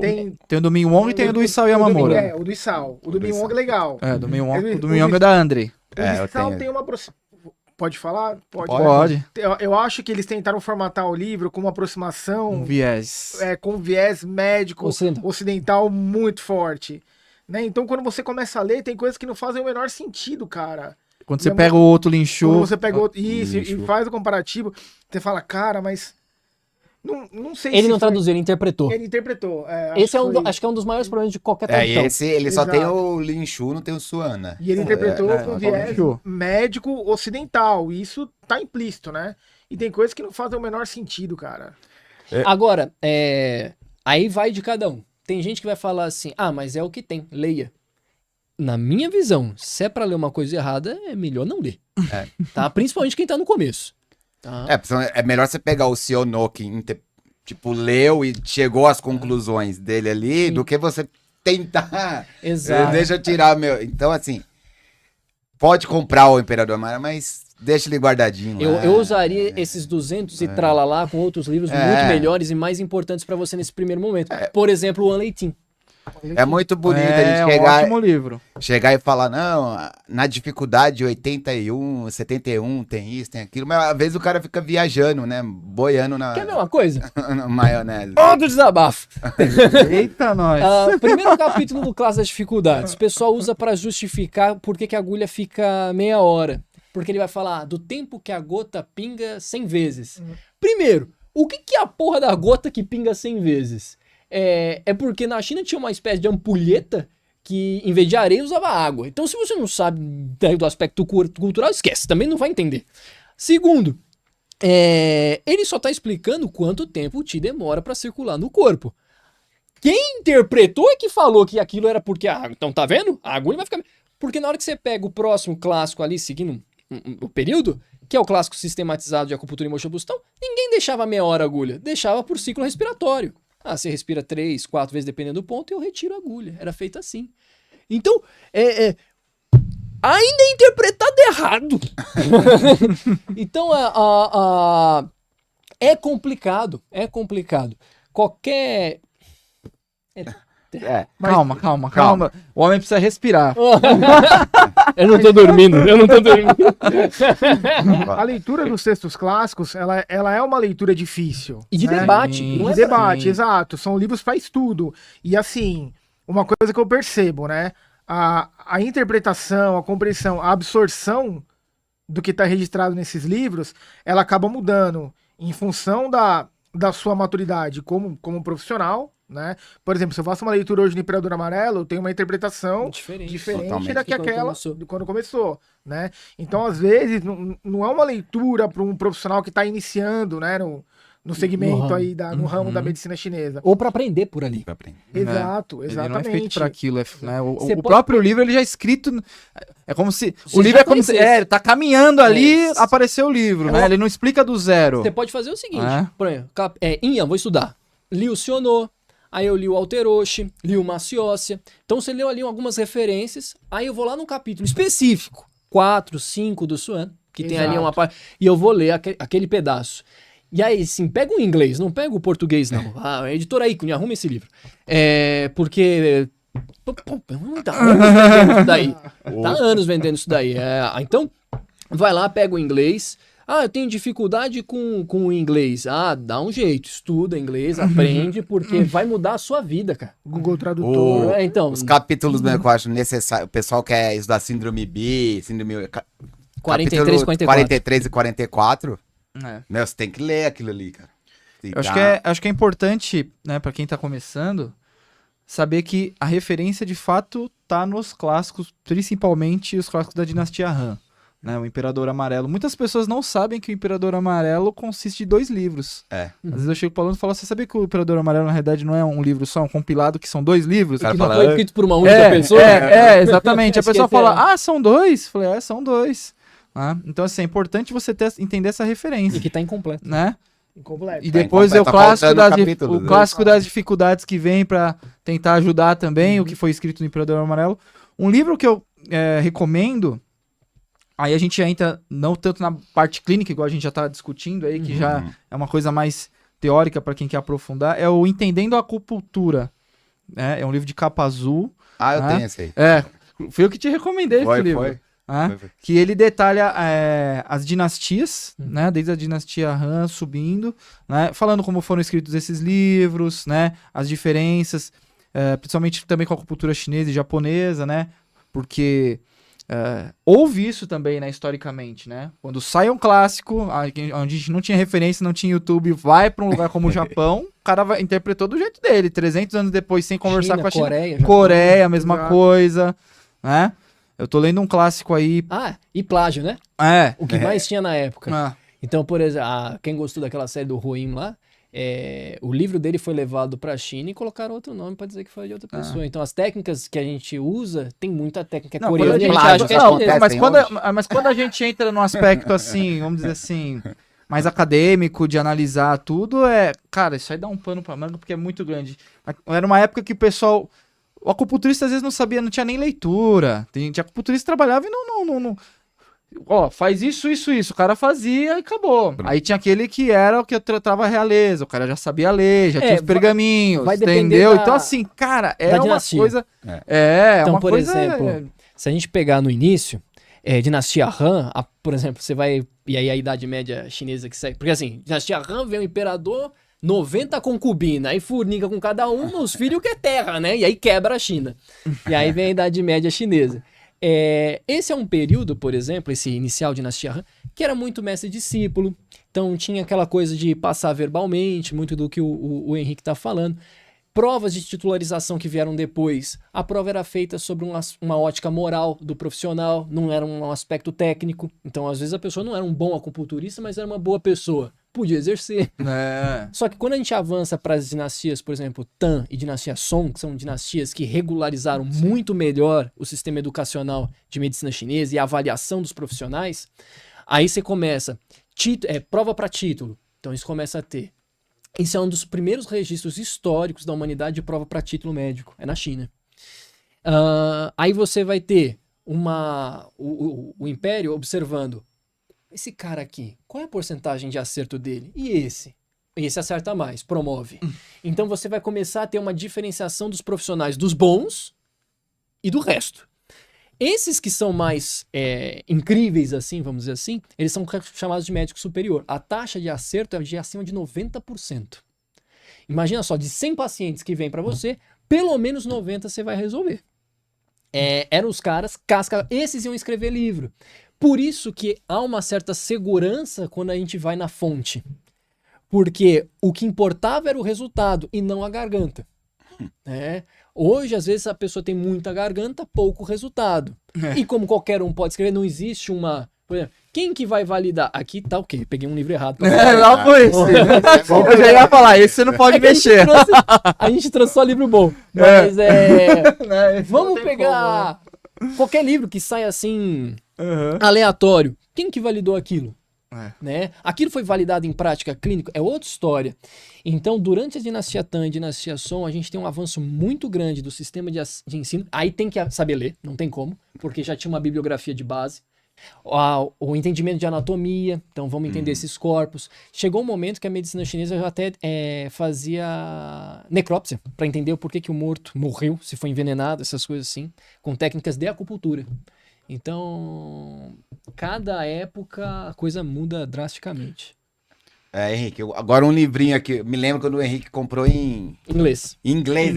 Tem Tem o do Min Wong e tem o do Isao Yamamura. O do Isao. O do do Min Wong Isao. é legal. Do Min O Wong é da Andre. O eu Isao tenho. tem uma Pode falar? Pode. Eu acho que eles tentaram formatar o livro com uma aproximação Um viés. com viés médico Ocidental. ocidental muito forte. Né? Então, quando você começa a ler, tem coisas que não fazem o menor sentido, cara. Quando você pega o outro Quando linchou. você pega outro, isso e Lixo. faz o comparativo, você fala, cara, mas não sei Ele se não foi- traduziu, ele interpretou. Ele interpretou. Esse é foi- acho que é um dos maiores problemas de qualquer É, e tradução. esse, ele só Exato. tem o Linshu, não tem o Suana. E ele interpretou com viés Linchou. médico ocidental. E isso tá implícito, né? E tem coisas que não fazem o menor sentido, cara. Agora, aí vai de cada um. Tem gente que vai falar assim, mas é o que tem, leia. Na minha visão, se é pra ler uma coisa errada, é melhor não ler. Tá? Principalmente quem tá no começo. Tá? É melhor você pegar o Siono que tipo, leu e chegou às conclusões dele ali, do que você tentar. Exato. Deixa eu tirar meu. Então, assim, pode comprar o Imperador Amarelo, mas deixa ele guardadinho. lá. Eu usaria esses 200 e tralalá com outros livros muito melhores e mais importantes pra você nesse primeiro momento. Por exemplo, o One Leitinho. É muito bonito a É gente um ótimo livro. chegar e falar, não, na dificuldade 81, 71 tem isso, tem aquilo, mas às vezes o cara fica viajando, né, boiando na, Quer ver uma coisa? na maionese. Outro desabafo. Eita, nós. Primeiro capítulo do Classe das Dificuldades. O pessoal usa pra justificar por que que a agulha fica meia hora. Porque ele vai falar do tempo que a gota pinga 100 vezes. Primeiro, o que que é a porra da gota que pinga 100 vezes? É porque na China tinha uma espécie de ampulheta que, em vez de areia, usava água. Então, se você não sabe do aspecto cultural, esquece, também não vai entender. Segundo, ele só tá explicando quanto tempo o Qi demora pra circular no corpo. Quem interpretou é que falou que aquilo era porque a água. Então, tá vendo? A agulha vai ficar. Porque na hora que você pega o próximo clássico ali, seguindo o período, que é o clássico sistematizado de acupuntura e mochobustão, ninguém deixava meia hora a agulha, deixava por ciclo respiratório. Você respira 3, 4 vezes dependendo do ponto e eu retiro a agulha. Era feito assim. Então, ainda é interpretado errado. Então, é complicado. É complicado. Qualquer... Calma. O homem precisa respirar. Eu não tô dormindo. A leitura dos textos clássicos, ela é uma leitura difícil. E de né? debate. Sim. Não De é debate, Sim. exato. São livros para estudo. E assim, uma coisa que eu percebo, né? A interpretação, a compreensão, a absorção do que está registrado nesses livros, ela acaba mudando em função da sua maturidade como profissional, né? Por exemplo, se eu faço uma leitura hoje no Imperador Amarelo, eu tenho uma interpretação diferente Totalmente. da que De quando aquela começou. de quando começou, né? Então, às vezes, não é uma leitura para um profissional que está iniciando, né? No segmento ramo. aí, no ramo da medicina chinesa. Ou pra aprender por ali. Pra aprender. Exato, Ele não é exatamente. feito pra aquilo. Né? O Você pode- próprio livro ele já é escrito. É como se. Você O livro já é como se. conhecesse. Ele tá caminhando ali, É. apareceu o livro, né? Ele não explica do zero. Você pode fazer o seguinte, É. por exemplo, Inha, vou estudar. Li o Sionô, aí eu li o Alteroshi, li o Maciossia. Então você leu ali algumas referências, aí eu vou lá num capítulo específico, 4, 5 do Suan, que tem ali Exato. uma parte, e eu vou ler aquele pedaço. E aí, sim, pega o inglês, não pega o português, não. A editora Ícone, arruma esse livro. Porque... Tá anos vendendo isso daí. Tá anos vendendo isso daí. Então, vai lá, pega o inglês. Eu tenho dificuldade com o inglês. dá um jeito. Estuda inglês, aprende, porque vai mudar a sua vida, cara. Google Tradutor. Então, Os capítulos mesmo que eu acho necessário, o pessoal quer estudar síndrome B, síndrome... 43, capítulo 44. 43 e 44, É. meu, você tem que ler aquilo ali, cara. Eu acho que é importante, né, para quem tá começando, saber que a referência de fato tá nos clássicos, principalmente os clássicos da dinastia Han, né, o Imperador Amarelo. Muitas pessoas não sabem que o Imperador Amarelo consiste de 2 livros. É. Às vezes eu chego pro aluno e falo, você sabia que o Imperador Amarelo na realidade não é um livro só, é um compilado que são 2 livros? Cara, que não fala, foi "Ah, escrito por uma única pessoa. Exatamente. A pessoa Esqueceram. fala, são 2? Eu falei, são 2. Então, assim, é importante você entender essa referência, E que tá incompleto. né? Incompleto. E depois é o tá clássico, faltando capítulos, o né? clássico das dificuldades que vem pra tentar ajudar também, o que foi escrito no Imperador Amarelo. Um livro que eu recomendo, aí a gente já entra não tanto na parte clínica, igual a gente já tá discutindo aí, que já é uma coisa mais teórica pra quem quer aprofundar, é o Entendendo a Acupuntura. É um livro de capa azul. eu Ah. tenho esse aí. Fui eu que te recomendei esse livro. Foi. né? Que ele detalha as dinastias, né? Desde a dinastia Han subindo, né? Falando como foram escritos esses livros, né? As diferenças, principalmente também com a cultura chinesa e japonesa, né? Porque houve isso também, né? Historicamente, né? Quando sai um clássico, onde a gente não tinha referência, não tinha YouTube, vai para um lugar como o Japão, o cara interpretou do jeito dele, 300 anos depois, sem conversar com a China. Coreia, a mesma coisa, né? Eu tô lendo um clássico aí. E plágio, né? É. O que mais tinha na época. Então, por exemplo, quem gostou daquela série do Ruim lá, o livro dele foi levado pra China e colocaram outro nome pra dizer que foi de outra pessoa. Então, as técnicas que a gente usa, tem muita técnica coreana e a gente acha que é chinesa. Mas quando a gente entra num aspecto assim, vamos dizer assim, mais acadêmico, de analisar tudo, cara, isso aí dá um pano pra manga porque é muito grande. Era uma época que o pessoal... O acupunturista às vezes não sabia, não tinha nem leitura. Tinha acupunturista que trabalhava e não... Ó, faz isso. O cara fazia e acabou. Aí tinha aquele que era o que tratava a realeza. O cara já sabia ler, já tinha os pergaminhos, entendeu? Então, assim, cara, era uma coisa... Então, uma por coisa... exemplo, se a gente pegar no início, dinastia Han, por exemplo, você vai... E aí a Idade Média chinesa que segue... Porque assim, dinastia Han vem o imperador... 90 concubinas, aí fornica com cada um, os filhos que é terra, né? E aí quebra a China. E aí vem a Idade Média chinesa. Esse é um período, por exemplo, esse inicial dinastia Han, que era muito mestre-discípulo. Então tinha aquela coisa de passar verbalmente, muito do que o Henrique está falando. Provas de titularização que vieram depois, a prova era feita sobre uma ótica moral do profissional, não era um aspecto técnico. Então, às vezes, a pessoa não era um bom acupunturista, mas era uma boa pessoa. Podia exercer. Só que quando a gente avança para as dinastias, por exemplo, Tang e dinastia Song, que são dinastias que regularizaram muito melhor o sistema educacional de medicina chinesa e a avaliação dos profissionais, aí você começa, prova para título. Então, isso começa a ter. Isso é um dos primeiros registros históricos da humanidade de prova para título médico. É na China. Aí você vai ter o Império observando esse cara aqui, qual é a porcentagem de acerto dele? E esse? Esse acerta mais, promove. Então você vai começar a ter uma diferenciação dos profissionais dos bons e do resto. Esses que são mais incríveis, assim, vamos dizer assim, eles são chamados de médico superior. A taxa de acerto é de acima de 90%. Imagina só, de 100 pacientes que vêm para você, pelo menos 90 você vai resolver. Eram os caras, esses iam escrever livro. Por isso que há uma certa segurança quando a gente vai na fonte. Porque o que importava era o resultado e não a garganta. Hoje, às vezes, a pessoa tem muita garganta, pouco resultado. E como qualquer um pode escrever, não existe uma... Por exemplo, quem que vai validar? Aqui tá o quê? Peguei um livro errado. Não foi esse. Eu já ia falar, esse você não pode mexer. A gente trouxe só livro bom. Mas vamos pegar qualquer livro que saia assim, aleatório. Quem que validou aquilo? Né? Aquilo foi validado em prática clínica, é outra história. Então, durante a dinastia Tang e dinastia Song, a gente tem um avanço muito grande do sistema de ensino. Aí tem que saber ler, não tem como, porque já tinha uma bibliografia de base. O entendimento de anatomia, então vamos entender esses corpos. Chegou um momento que a medicina chinesa já até fazia necrópsia, para entender o porquê que o morto morreu, se foi envenenado, essas coisas assim, com técnicas de acupuntura. Então, cada época a coisa muda drasticamente. Henrique, agora um livrinho aqui. Me lembro quando o Henrique comprou em... Inglês. Inglês,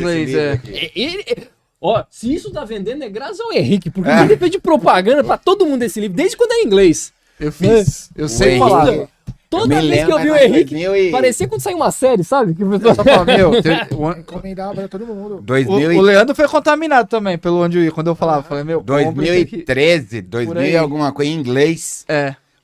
Se isso tá vendendo é graças ao Henrique, porque ele fez de propaganda pra todo mundo esse livro, desde quando é inglês. Eu fiz. Eu sei falar. Toda vez que eu vi o Henrique, parecia quando saiu uma série, sabe? Que o pessoal fala, encomendava pra todo mundo. O Leandro foi contaminado também pelo onde eu ia. Quando eu falava, falei, 2013, 2000 e alguma coisa em inglês.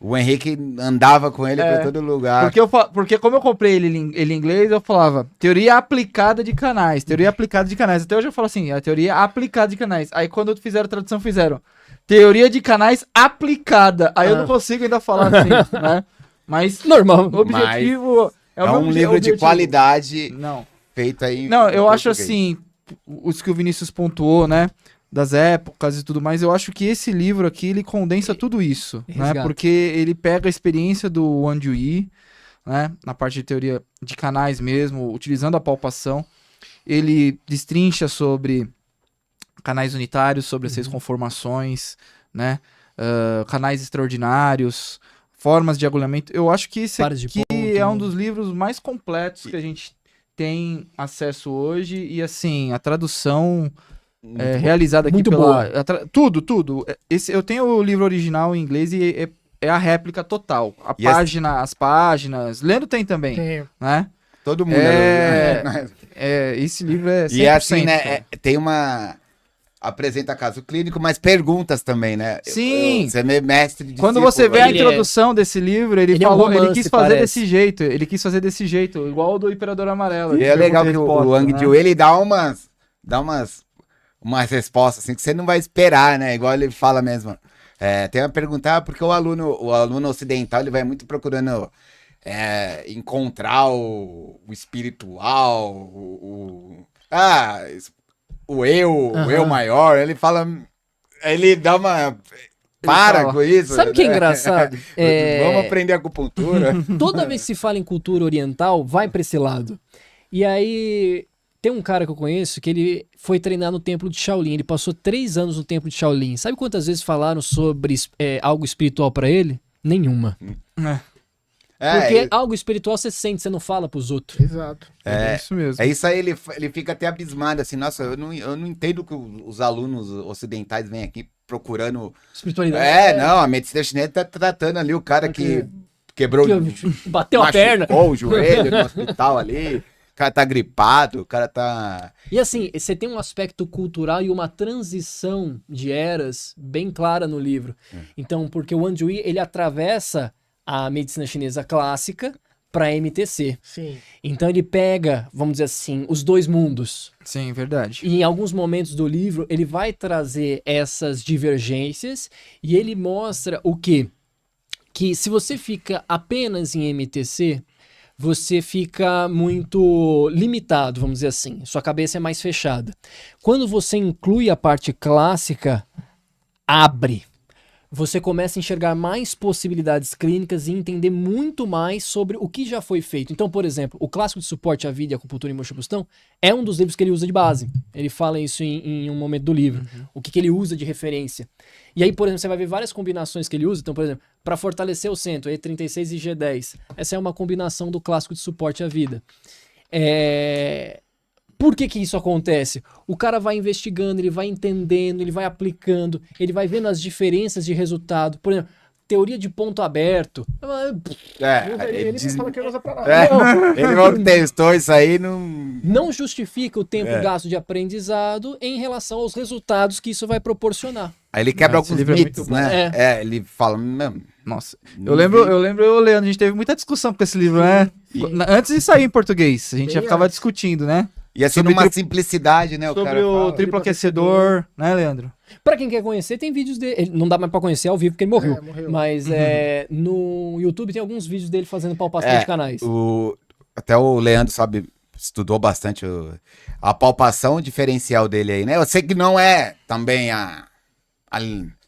O Henrique andava com ele pra todo lugar. Porque como eu comprei ele em inglês, eu falava teoria aplicada de canais. Teoria aplicada de canais. Até hoje eu falo assim, a teoria aplicada de canais. Aí quando fizeram a tradução, fizeram teoria de canais aplicada. Aí eu não consigo ainda falar assim, né? Mas normal. O objetivo é um livro de qualidade feito aí. Não, eu acho assim, os que o Vinícius pontuou, né? Das épocas e tudo mais, eu acho que esse livro aqui, ele condensa tudo isso, né? Porque ele pega a experiência do Wang Jui, né? Na parte de teoria de canais mesmo, utilizando a palpação. Ele destrincha sobre canais unitários, sobre as 6 conformações, né? canais extraordinários, formas de agulhamento. Eu acho que esse Pares de aqui ponto. é um dos livros mais completos que a gente tem acesso hoje. E assim, a tradução realizada aqui Muito pela... boa. Tudo. Eu tenho o livro original em inglês e é a réplica total. As páginas. Lendo tem também, Tem. né? Todo mundo. Esse livro é 100%. E é assim, né? cara. Tem uma. Apresenta caso clínico, mas perguntas também, né? Sim. Você é mestre de Quando você vê a Ele introdução desse livro, ele ele é um falou, ele romance, quis fazer parece. desse jeito. Ele quis fazer desse jeito, igual o do Imperador Amarelo. E de é legal que pergunta e o resposta, Wang né? Jiu, ele dá umas respostas assim que você não vai esperar, né? Igual ele fala mesmo. Tem a perguntar porque o aluno ocidental, ele vai muito procurando encontrar o espiritual, o eu maior. Ele fala, ele dá uma... Para fala. com isso. Sabe o que é né? engraçado? Vamos aprender acupuntura. Toda vez que se fala em cultura oriental, vai pra esse lado. E aí, tem um cara que eu conheço que ele foi treinar no templo de Shaolin. Ele passou 3 anos no templo de Shaolin. Sabe quantas vezes falaram sobre algo espiritual pra ele? Nenhuma. Porque algo espiritual você sente, você não fala pros outros. Exato. É isso mesmo. É isso aí, ele fica até abismado, assim, nossa, eu não entendo que os alunos ocidentais vêm aqui procurando... Espiritualidade. Não, a medicina chinesa tá tratando ali o cara que quebrou... Bateu a perna. machucou o joelho no hospital ali, o cara tá gripado, o cara tá... E assim, você tem um aspecto cultural e uma transição de eras bem clara no livro. Então, porque o Wang Jui, ele atravessa a medicina chinesa clássica para MTC. Sim. Então ele pega, vamos dizer assim, os dois mundos. Sim, verdade. E em alguns momentos do livro ele vai trazer essas divergências e ele mostra o quê? Que se você fica apenas em MTC, você fica muito limitado, vamos dizer assim. Sua cabeça é mais fechada. Quando você inclui a parte clássica, abre. Você começa a enxergar mais possibilidades clínicas e entender muito mais sobre o que já foi feito. Então, por exemplo, o clássico de suporte à vida e acupuntura e mochopustão é um dos livros que ele usa de base. Ele fala isso em um momento do livro. O que ele usa de referência. E aí, por exemplo, você vai ver várias combinações que ele usa. Então, por exemplo, para fortalecer o centro, E36 e G10. Essa é uma combinação do clássico de suporte à vida. Por que isso acontece? O cara vai investigando, ele vai entendendo, ele vai aplicando, ele vai vendo as diferenças de resultado. Por exemplo, teoria de ponto aberto. Ele Ele fala que não usa pra nada. ele não testou isso aí, não... Não justifica o tempo gasto de aprendizado em relação aos resultados que isso vai proporcionar. Aí ele quebra Esse alguns livro é mitos, muito bom. né? Ele fala, não, Nossa, eu lembro, o Leandro, a gente teve muita discussão com esse livro, né? Antes de sair em português, a gente já ficava discutindo, né? e assim Sobre numa simplicidade, né? O Sobre cara o fala. triplo aquecedor, né, Leandro? Pra quem quer conhecer, tem vídeos dele. Ele não dá mais pra conhecer ao vivo porque ele morreu. Morreu. Mas no YouTube tem alguns vídeos dele fazendo palpação de canais. Até o Leandro, sabe, estudou bastante a palpação diferencial dele aí, né? Eu sei que não é também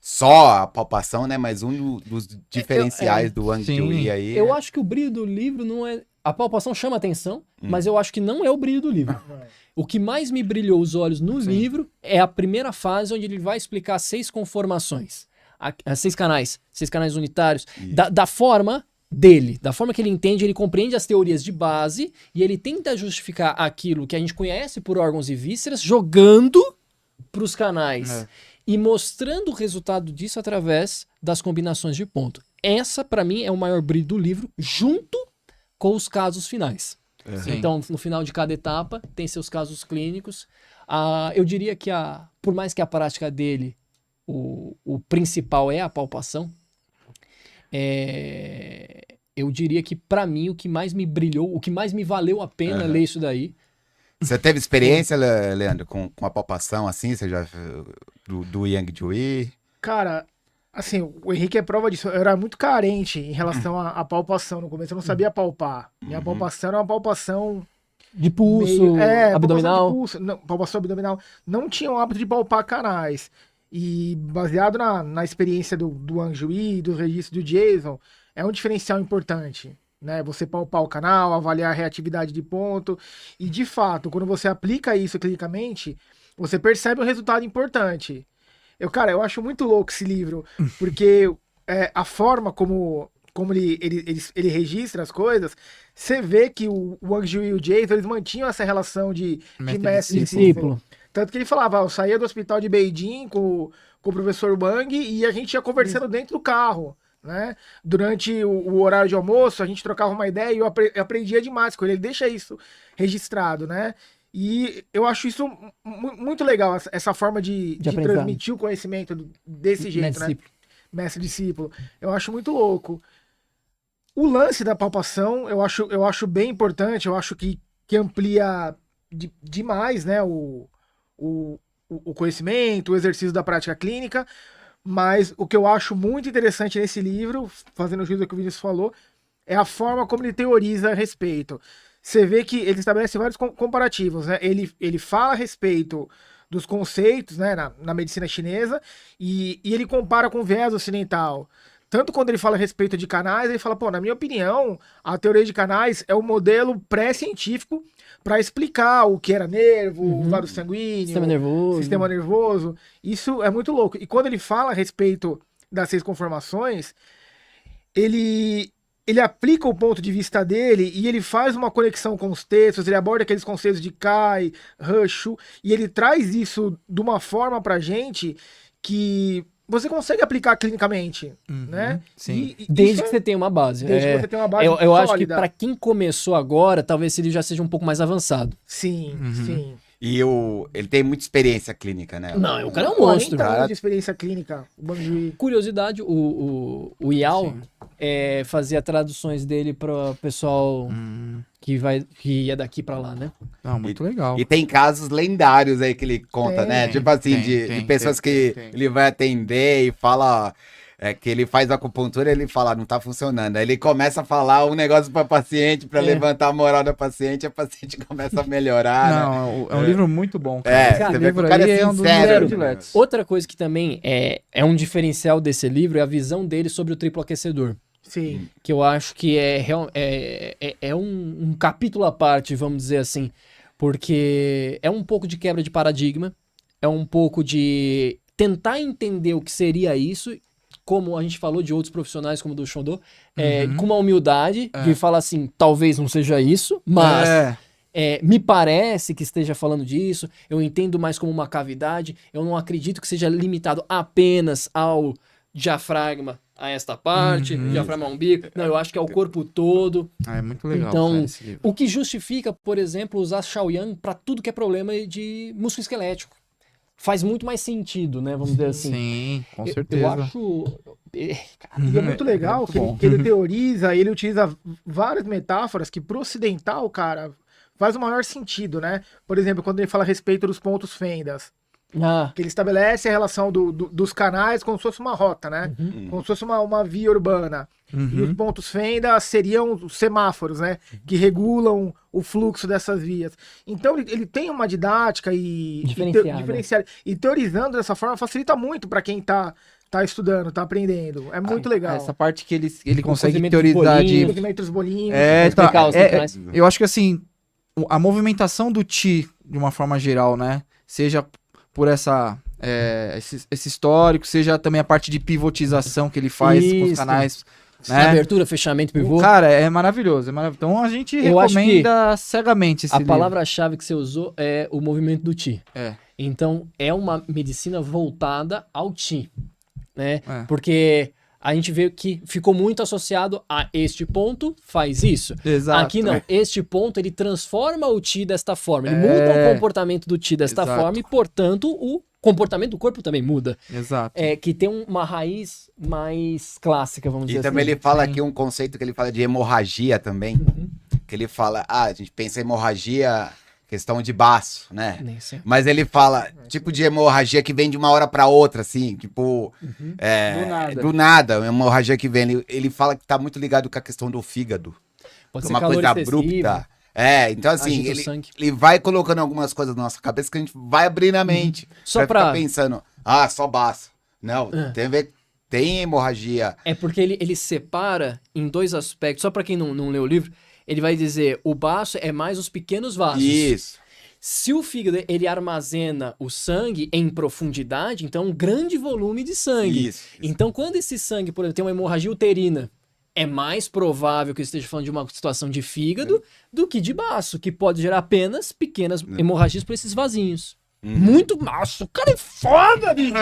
só a palpação, né? Mas um dos diferenciais do Wang Sim. Jui aí. Eu acho que o brilho do livro não é. A palpação chama atenção, mas eu acho que não é o brilho do livro. O que mais me brilhou os olhos no livro é a primeira fase onde ele vai explicar 6 conformações. 6 canais. 6 canais unitários. Da forma dele, da forma que ele entende, ele compreende as teorias de base e ele tenta justificar aquilo que a gente conhece por órgãos e vísceras, jogando para os canais e mostrando o resultado disso através das combinações de ponto. Essa, para mim, é o maior brilho do livro, junto com os casos finais. Sim. Então, no final de cada etapa, tem seus casos clínicos. Eu diria que, por mais que a prática dele, o principal é a palpação, eu diria que, para mim, o que mais me brilhou, o que mais me valeu a pena ler isso daí. Você teve experiência, Leandro, com a palpação assim? Você já do Yang Jui? Cara, assim, o Henrique é prova disso. Eu era muito carente em relação à palpação no começo. Eu não sabia palpar. Minha palpação era uma palpação De pulso, abdominal. Palpação de pulso, não, palpação abdominal. Não tinha o hábito de palpar canais. E baseado na experiência do Wang Jui, dos registros do Jason, é um diferencial importante. Né? Você palpar o canal, avaliar a reatividade de ponto. E, de fato, quando você aplica isso clinicamente, você percebe um resultado importante. Eu acho muito louco esse livro, porque a forma como ele registra as coisas, você vê que o Wang Zhu e o Jason, eles mantinham essa relação de mestre e discípulo. Tanto que ele falava, eu saía do hospital de Beijing com o professor Wang e a gente ia conversando dentro do carro, né? Durante o horário de almoço, a gente trocava uma ideia e eu aprendia demais com ele. Ele deixa isso registrado, né? E eu acho isso muito legal, essa forma de transmitir o conhecimento desse jeito, né? Mestre-discípulo. Eu acho muito louco. O lance da palpação, eu acho bem importante, eu acho que amplia demais, né, o conhecimento, o exercício da prática clínica, mas o que eu acho muito interessante nesse livro, fazendo juízo ao que o Vinícius falou, é a forma como ele teoriza a respeito. Você vê que ele estabelece vários comparativos, né? Ele fala a respeito dos conceitos, né, na medicina chinesa, e ele compara com o viés ocidental. Tanto quando ele fala a respeito de canais, ele fala, pô, na minha opinião, a teoria de canais é o modelo pré-científico para explicar o que era nervo, vaso sanguíneo, sistema nervoso. Isso é muito louco. E quando ele fala a respeito das 6 conformações, ele aplica o ponto de vista dele e ele faz uma conexão com os textos, ele aborda aqueles conceitos de Kai, Hushu, e ele traz isso de uma forma pra gente que você consegue aplicar clinicamente, né? Sim. Desde que você tenha uma base. Desde que você tenha uma base eu acho que sólida. para quem começou agora, talvez ele já seja um pouco mais avançado. Sim, sim. E ele tem muita experiência clínica, né? Não, o cara é um 40 monstro. anos de experiência clínica, o Bang Jui. Curiosidade, o Yao fazia traduções dele para pessoal que ia daqui para lá, né? Não, muito legal. E tem casos lendários aí que ele conta, né? Tipo assim, de pessoas que tem. ele vai atender e fala que ele faz acupuntura e ele fala, não tá funcionando. Aí ele começa a falar um negócio pra paciente, pra levantar a moral da paciente, a paciente começa a melhorar, né? Não, é um livro muito bom, cara. Você Esse vê que livro o cara aí é é um dos sincero, meus né? prediletos. Outra coisa que também é um diferencial desse livro é a visão dele sobre o triplo aquecedor. Sim. Que eu acho que é um capítulo à parte, vamos dizer assim, porque é um pouco de quebra de paradigma, é um pouco de tentar entender o que seria isso, como a gente falou de outros profissionais, como o do Shondo, com uma humildade, de falar assim, talvez não seja isso, mas me parece que esteja falando disso, eu entendo mais como uma cavidade, eu não acredito que seja limitado apenas ao diafragma, a esta parte, diafragma umbigo. Não, eu acho que é o corpo todo. É muito legal. Então, cara, esse livro. o que justifica, por exemplo, usar Shaoyan para tudo que é problema de músculo esquelético. Faz muito mais sentido, né? Vamos dizer assim. Sim, com Eu certeza. acho. E é muito legal que ele teoriza, ele utiliza várias metáforas que pro ocidental, cara, faz o maior sentido, né? Por exemplo, quando ele fala a respeito dos pontos fendas. Que ele estabelece a relação dos canais como se fosse uma rota, né? Como se fosse uma via urbana. E os pontos fenda seriam os semáforos, né? Que regulam o fluxo dessas vias. Então ele tem uma didática diferenciada. E teorizando dessa forma facilita muito para quem tá estudando, tá aprendendo. É muito legal. Essa parte que ele consegue cozimento teorizar dos de... Movimentos bolinhos. explicar os sinais. Eu acho que assim, a movimentação do Qi, de uma forma geral, né? Seja por esse histórico, seja também a parte de pivotização que ele faz com os Isso. canais, né? Abertura, fechamento, pivô. Cara, é maravilhoso, Então a gente Eu acho que recomenda cegamente esse A livro. palavra-chave que você usou é o movimento do Qi. É. Então, é uma medicina voltada ao Qi, né? É. Porque a gente vê que ficou muito associado a este ponto, faz isso. Exato. Aqui não, este ponto ele transforma o Qi desta forma, ele muda o comportamento do Qi desta Exato. forma e, portanto, o comportamento do corpo também muda. Exato. Que tem uma raiz mais clássica, vamos dizer E também assim. ele fala aqui um conceito que ele fala de hemorragia também. Que ele fala, a gente pensa em hemorragia, questão de baço, né? Nem sei. Mas ele fala, tipo de hemorragia que vem de uma hora pra outra, assim, tipo... Do nada. Uma hemorragia que vem. Ele fala que tá muito ligado com a questão do fígado. Pode ser Uma calor coisa excessivo, abrupta. Então assim, agita o sangue. ele vai colocando algumas coisas na nossa cabeça que a gente vai abrir na mente. Só ficar pra- pensando, só baço. Não, tem a ver... Tem hemorragia. É porque ele separa em dois aspectos. Só para quem não leu o livro, ele vai dizer o baço é mais os pequenos vasos. Isso. Se o fígado ele armazena o sangue em profundidade, então um grande volume de sangue. Isso. Então, quando esse sangue, por exemplo, tem uma hemorragia uterina, é mais provável que eu esteja falando de uma situação de fígado do que de baço, que pode gerar apenas pequenas hemorragias por esses vasinhos. Muito massa, o cara é foda, bicho.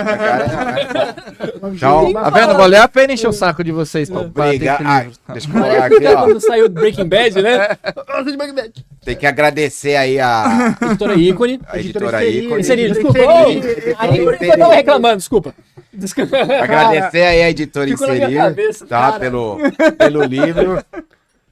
Então, Tá vendo? Valeu a pena encher o saco de vocês. Pra ter obrigado. esse Ah, livro. deixa eu colocar aqui, ó. Quando saiu Breaking Bad, né? Nossa, de Breaking Bad. Tem que agradecer aí a Editora Ícone. editora Ícone. Inseri, desculpa. Inseri. Ô, a Ícone foi tão reclamando, desculpa. Agradecer aí a editora Ficou na minha Inserir, cabeça, tá? cara. Pelo livro.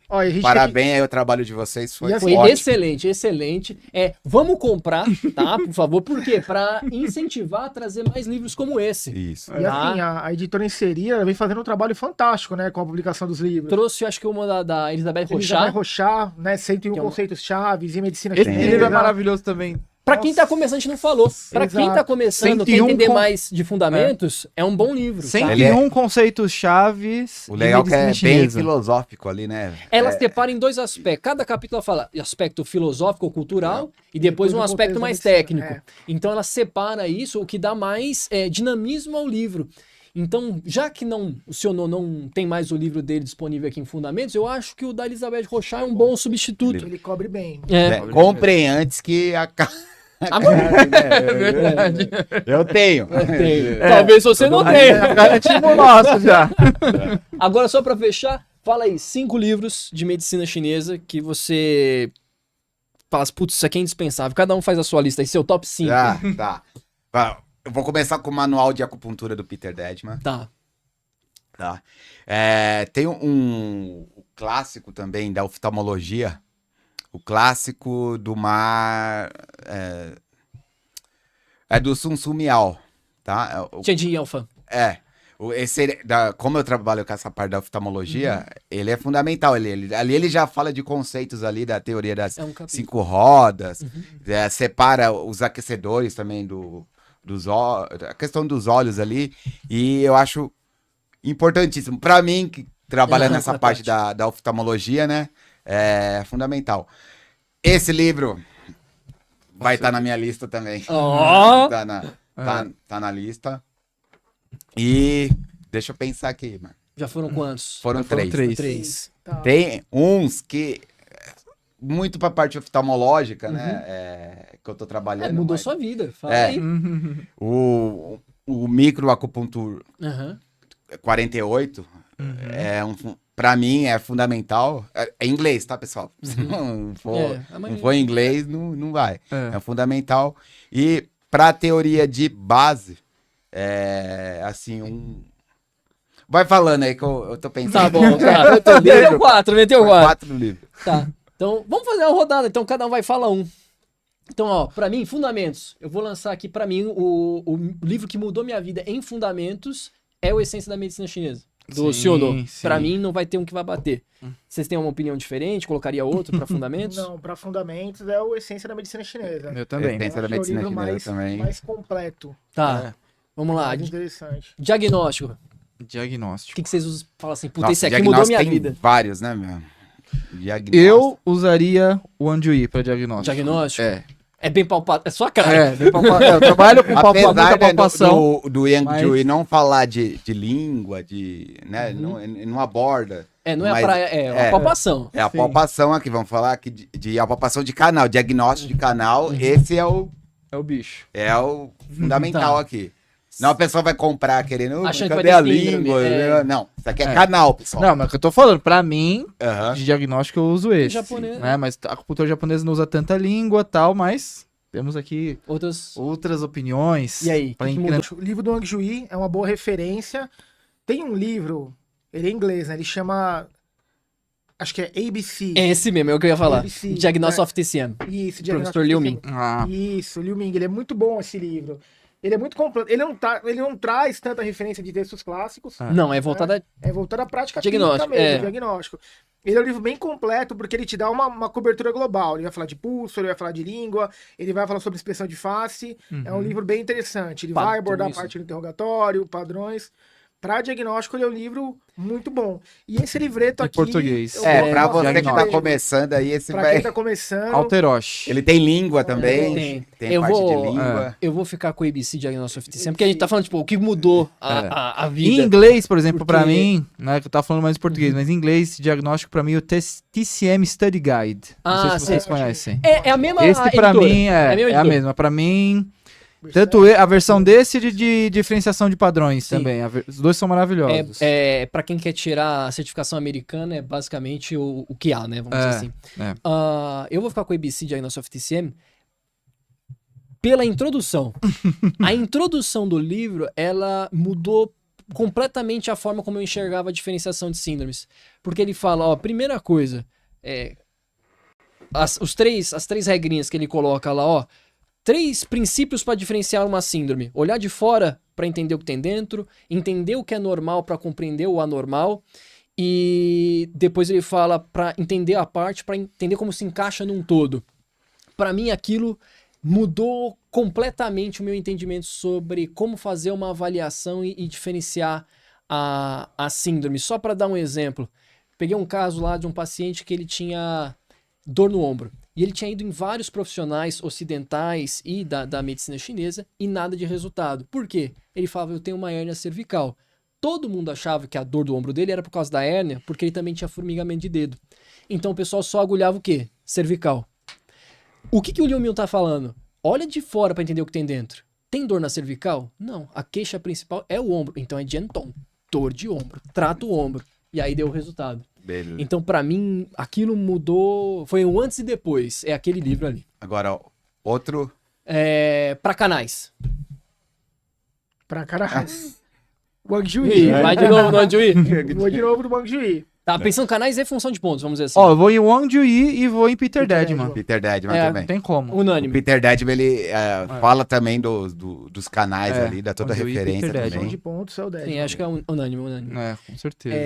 Olha, a gente Parabéns aí o trabalho de vocês. Foi, E assim, Foi ótimo. excelente, excelente. Vamos comprar, tá? Por favor. Por quê? Pra incentivar a trazer mais livros como esse. Isso. E assim, a editora Inserir, ela vem fazendo um trabalho fantástico, né, com a publicação dos livros. Trouxe, acho que uma da Elizabeth Elizabeth Rochard. Rochard, né, 101 Que é uma- conceitos chaves e medicina Esse chinesa. livro é maravilhoso também. Pra quem tá começando, a gente não falou. Pra quem tá Exato. começando, quer 101 entender com- mais de fundamentos, é um bom livro. Tá? 101 conceitos chaves. O legal é de que é medicina bem chinesa. filosófico ali, né? Ela separa em dois aspectos. Cada capítulo ela fala aspecto filosófico ou cultural e depois um o aspecto contexto mais da medicina, técnico. é. Então ela separa isso, o que dá mais dinamismo ao livro. Então, já que o senhor não tem mais o livro dele disponível aqui em Fundamentos, eu acho que o da Elizabeth Rochard é um bom substituto. Ele cobre bem. É, comprem antes que a É verdade. Eu tenho. Talvez você não tenha. Garantimos o nosso já. Agora, só pra fechar, fala aí 5 livros de medicina chinesa que você fala, putz, isso aqui é indispensável. Cada um faz a sua lista aí, seu top 5. Ah, tá. Eu vou começar com o manual de acupuntura do Peter Deadman. Tá. Tá. Tem um clássico também da oftalmologia. O clássico do mar. É do Sun Sun Miao. Tá? Chen Alpha. Como eu trabalho com essa parte da oftalmologia, ele é fundamental. Ali ele já fala de conceitos ali da teoria das É um capítulo. 5 rodas, separa os aquecedores também dos olhos, a questão dos olhos ali, e eu acho importantíssimo. Para mim, que trabalha nessa parte da oftalmologia, né, é fundamental. Esse livro vai estar na minha lista também. Ó. Tá na lista. E deixa eu pensar aqui, mano. Já foram quantos? Foram foram 3. 3. Tá. Tem uns que muito pra parte oftalmológica, né? Que eu tô trabalhando. Mudou mas sua vida. Fala É. aí. O microacupuntura Aham. 48 pra mim é fundamental. É em inglês, tá, pessoal? Se não for em inglês, não vai. É fundamental. E pra teoria de base, assim, vai falando aí que eu tô pensando. Tá bom, tá. Meteu 4. 4 livros. Tá. Então, vamos fazer uma rodada. Então, cada um vai falar um. Então, ó, pra mim, Fundamentos. Eu vou lançar aqui, pra mim, o livro que mudou minha vida em Fundamentos é o Essência da Medicina Chinesa, do Sim, Siono. sim. Pra mim, não vai ter um que vai bater. Vocês têm uma opinião diferente? Colocaria outro pra Fundamentos? Não, para fundamentos é o Essência da Medicina Chinesa. Eu também. Essência da Acho que é o medicina livro chinesa mais, também. mais completo, Tá. Vamos lá. mais interessante. Diagnóstico. O Diagnóstico. que vocês falam assim? Puta, Nossa, esse aqui diagnóstico mudou minha tem vida. vários, né, meu? Diagnóstico. Eu usaria o Anjui pra diagnóstico. Diagnóstico? É. É bem palpável. É sua cara. Eu trabalho com Apesar muita né, palpação. do Yang mas- Jui não falar de língua, né, não aborda. Não é a Mas- praia, é a palpação. É a Sim. palpação aqui, vamos falar aqui de a palpação de canal, diagnóstico de canal, esse é o É o bicho. fundamental Tá. aqui. Não a pessoa vai comprar querendo, Achando que cadê vai a ter síndrome, língua? Não, isso aqui é canal, pessoal. Não, mas o que eu tô falando, pra mim, Aham. de diagnóstico eu uso esse. Japonês. Né? Mas a acupuntura japonesa não usa tanta língua e tal, mas temos aqui Outras. outras opiniões. E aí, Pra que incre- mudou? O livro do Wang Jui é uma boa referência. Tem um livro, ele é inglês, né? Ele chama, acho que é ABC. É esse mesmo, é o que eu ia falar. ABC, Diagnóstico é. of TCM. Isso, Professor Liu Ming. Ah, Isso, Liu Ming. Ele é muito bom esse livro. Ele é muito completo. Ele não traz tanta referência de textos clássicos. Não, é voltada. É voltado à prática Diagnóstico, clínica mesmo, é. diagnóstico. Ele é um livro bem completo porque ele te dá uma cobertura global. Ele vai falar de pulso, ele vai falar de língua, ele vai falar sobre expressão de face. É um livro bem interessante. Ele vai abordar a isso. parte do interrogatório, padrões. Para diagnóstico, ele é um livro muito bom. E esse livreto Em aqui... português. eu É, gosto pra bastante você que tá dele. começando aí, esse Pra vai... quem tá começando... Alteroche. Ele tem língua também, Tem. tem Eu parte vou- de língua. Eu vou ficar com o ABC Diagnostic of TCM, porque a gente tá falando, tipo, o que mudou a Em vida. inglês, por exemplo, pra Porque- mim, né, que eu tava falando mais em português, mas em inglês, esse diagnóstico pra mim é o TCM Study Guide. Não sei Ah, se vocês sim. conhecem. É a mesma Esse pra editora. mim é a editora. mesma. Pra mim, tanto a versão desse de diferenciação de padrões Sim. também. Os dois são maravilhosos. Para quem quer tirar a certificação americana, é basicamente o que há, né? Vamos É, dizer assim. é. Eu vou ficar com o ABC Diagnostic of TCM pela introdução. A introdução do livro, ela mudou completamente a forma como eu enxergava a diferenciação de síndromes. Porque ele fala, ó, primeira coisa, as três regrinhas que ele coloca lá, ó, 3 princípios para diferenciar uma síndrome. Olhar de fora para entender o que tem dentro, entender o que é normal para compreender o anormal, e depois ele fala para entender a parte, para entender como se encaixa num todo. Para mim, aquilo mudou completamente o meu entendimento sobre como fazer uma avaliação e diferenciar a síndrome. Só para dar um exemplo, peguei um caso lá de um paciente que ele tinha dor no ombro. E ele tinha ido em vários profissionais ocidentais e da medicina chinesa e nada de resultado. Por quê? Ele falava, eu tenho uma hérnia cervical. Todo mundo achava que a dor do ombro dele era por causa da hérnia, porque ele também tinha formigamento de dedo. Então o pessoal só agulhava o quê? Cervical. O que o Liu Miu tá falando? Olha de fora para entender o que tem dentro. Tem dor na cervical? Não. A queixa principal é o ombro. Então é Genton. Dor de ombro. Trata o ombro. E aí deu o resultado. Beleza. Então, pra mim, aquilo mudou. Foi um antes e depois. É aquele livro ali. Agora, ó, outro... Pra canais. Pra caralho. Wang Ih, Jui. vai de novo no Anjuí. Vou de novo do Wang Jui. Tá pensando canais é função de pontos, vamos dizer assim. Ó, eu vou em Wang Jui e vou em Peter Peter Dedman. Peter Dedman É, também. Não tem como. O Unânime. Peter Dedman, ele fala também dos canais É, ali, dá toda a Wang Jui e referência Peter Função também. de pontos é o 10. Sim, acho que é unânime, unânime. É, com certeza.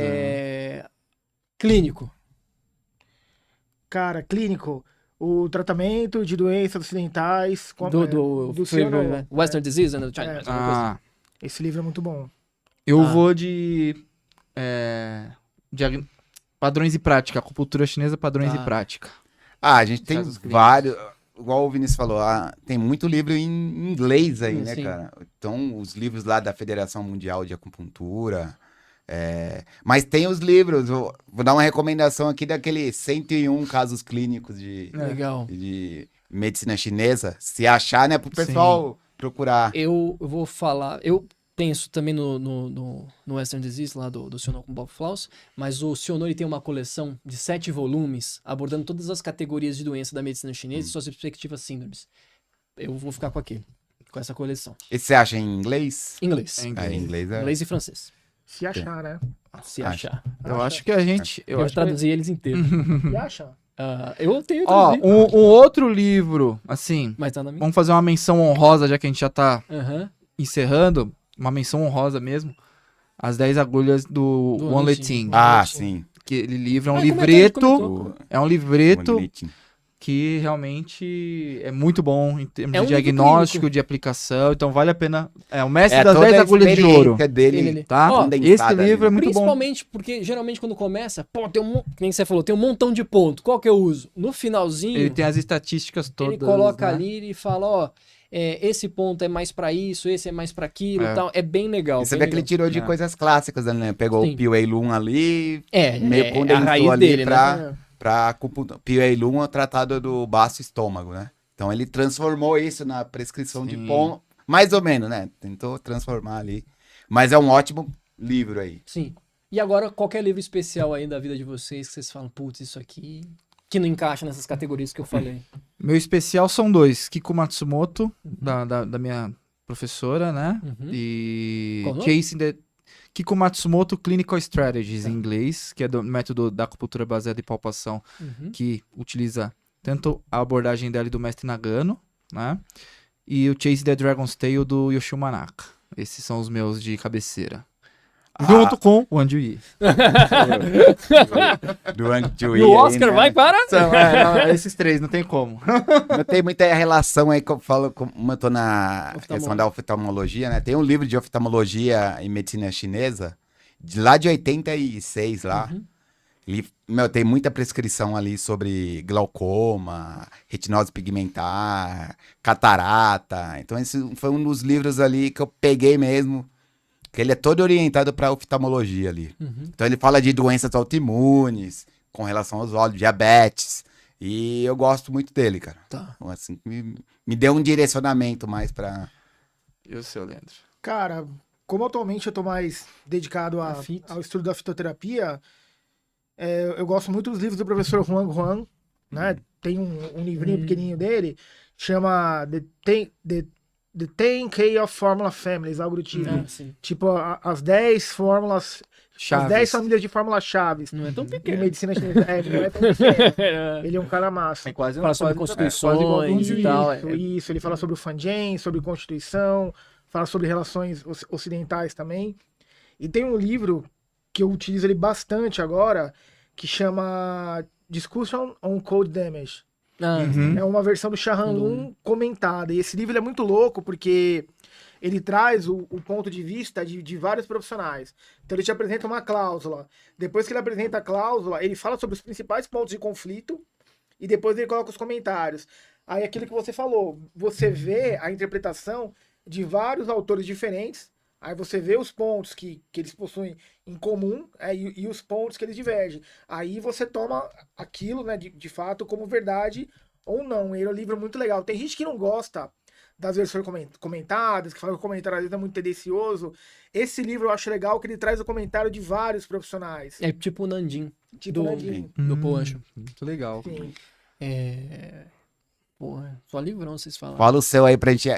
Clínico. Cara, clínico. O tratamento de doenças ocidentais. Do Ciono. né? Western Disease and the China. É. alguma coisa. Ah, Esse livro é muito bom. eu Ah. vou de... padrões e prática. Acupuntura chinesa, padrões Tá. e prática. Ah, a gente tem Casos clínicos. vários... Igual o Vinícius falou, tem muito livro em inglês aí, né, Sim. cara? Então, os livros lá da Federação Mundial de Acupuntura... Mas tem os livros, vou dar uma recomendação aqui daquele 101 casos clínicos Legal. de medicina chinesa. Se achar, né, pro pessoal procurar. Eu vou falar. Eu penso também no Western Disease, lá do Sionor com Bob Flaus, mas o Sionor ele tem uma coleção de 7 volumes abordando todas as categorias de doença da medicina chinesa e suas respectivas síndromes. Eu vou ficar com aquele, com essa coleção. Esse você acha em inglês? Inglês. É Em inglês. inglês é... Inglês e francês. Se achar, né? Se Acho. achar. Eu acho que a gente... Eu, acho que- traduzi eles inteiros. Se achar. Eu tenho Ó, traduzido. um outro livro, assim... Mas tá na minha. Vamos fazer uma menção honrosa, já que a gente já tá Aham. encerrando. Uma menção honrosa mesmo. As 10 agulhas do Do Wan Wan Leting. Leting. Ah, sim. Aquele livro é um Ah, comentou, livreto. comentou. É um livreto Bonito. que realmente é muito bom em termos É um de livro diagnóstico, clínico. de aplicação. Então vale a pena. É o mestre É das toda 10 a agulhas de ouro. experiência dele. Ele- Tá? Ó, Esse condensada livro é ali. muito bom. Principalmente porque geralmente quando começa, pô, tem que nem você falou, tem um montão de ponto. Qual que eu uso? No finalzinho, Ele tem as estatísticas todas. ele coloca né? ali e fala, ó, esse ponto é mais pra isso, esse é mais pra aquilo É. e tal. É bem legal. E você bem vê que ele legal. tirou de É. coisas clássicas, né? Pegou Sim. o Pio Lun ali, meio a condensou raiz ali dele, né? pra acupuntura. Pio Lun é o tratado do baço estômago, né? Então ele transformou isso na prescrição de Sim. ponto, mais ou menos, né? Tentou transformar ali. Mas é um ótimo livro aí. Sim. E agora, qualquer livro especial aí da vida de vocês que vocês falam, putz, isso aqui que não encaixa nessas categorias que eu falei. Meu especial são 2. Kiko Matsumoto, da minha professora, né? Uhum. E Qual o nome? Chasing the... Kiko Matsumoto Clinical Strategies, em inglês, que é do método da acupuntura baseada em palpação, Uhum. que utiliza tanto a abordagem dela e do mestre Nagano, né? E o Chase the Dragon's Tail do Yoshio Manaka. Esses são os meus de cabeceira. Junto com o Wang Yi. Do Wang Chun E o Oscar vai para... Esses três, não tem como. Não tem muita relação aí que eu falo, como eu tô na Oftalmologia. questão da oftalmologia, né? Tem um livro de oftalmologia e medicina chinesa, de lá de 86 lá. Tem muita prescrição ali sobre glaucoma, retinose pigmentar, catarata. Então esse foi um dos livros ali que eu peguei mesmo, que ele é todo orientado para oftalmologia ali. Então ele fala de doenças autoimunes, com relação aos olhos, diabetes. E eu gosto muito dele, cara. Tá. Então, assim, me deu um direcionamento mais pra... E o seu, Leandro? Cara, como atualmente eu tô mais dedicado ao estudo da fitoterapia, eu gosto muito dos livros do professor Huang Huang, né? Tem um livrinho pequenininho dele, chama The 10K of Formula Families, algo do tipo. Sim. Tipo, as 10 fórmulas, Chaves. as 10 famílias de fórmulas chaves. Não é tão De pequeno. medicina chinesa. Não é tão pequeno. Ele é um cara massa. É quase Fala sobre constituições Isso, e tal. isso, ele fala sobre o Fangen, sobre Constituição, fala sobre relações ocidentais também. E tem um livro que eu utilizo ele bastante agora, que chama Discussion on Cold Damage. É uma versão do Shahan Lun comentada. E esse livro ele é muito louco porque ele traz o ponto de vista de vários profissionais. Então ele te apresenta uma cláusula. Depois que ele apresenta a cláusula, ele fala sobre os principais pontos de conflito e depois ele coloca os comentários. Aí aquilo que você falou, você vê a interpretação de vários autores diferentes. Aí você vê os pontos que eles possuem em comum e os pontos que eles divergem. Aí você toma aquilo, né, de fato, como verdade ou não. Ele é um livro muito legal. Tem gente que não gosta das versões comentadas, que fala que o comentário às vezes é muito tendencioso. Esse livro eu acho legal que ele traz o comentário de vários profissionais. É tipo o Nandim. Tipo do Nandim. Do Poancho. Muito legal. Sim. Porra, só livrão vocês falaram. Fala o seu aí pra gente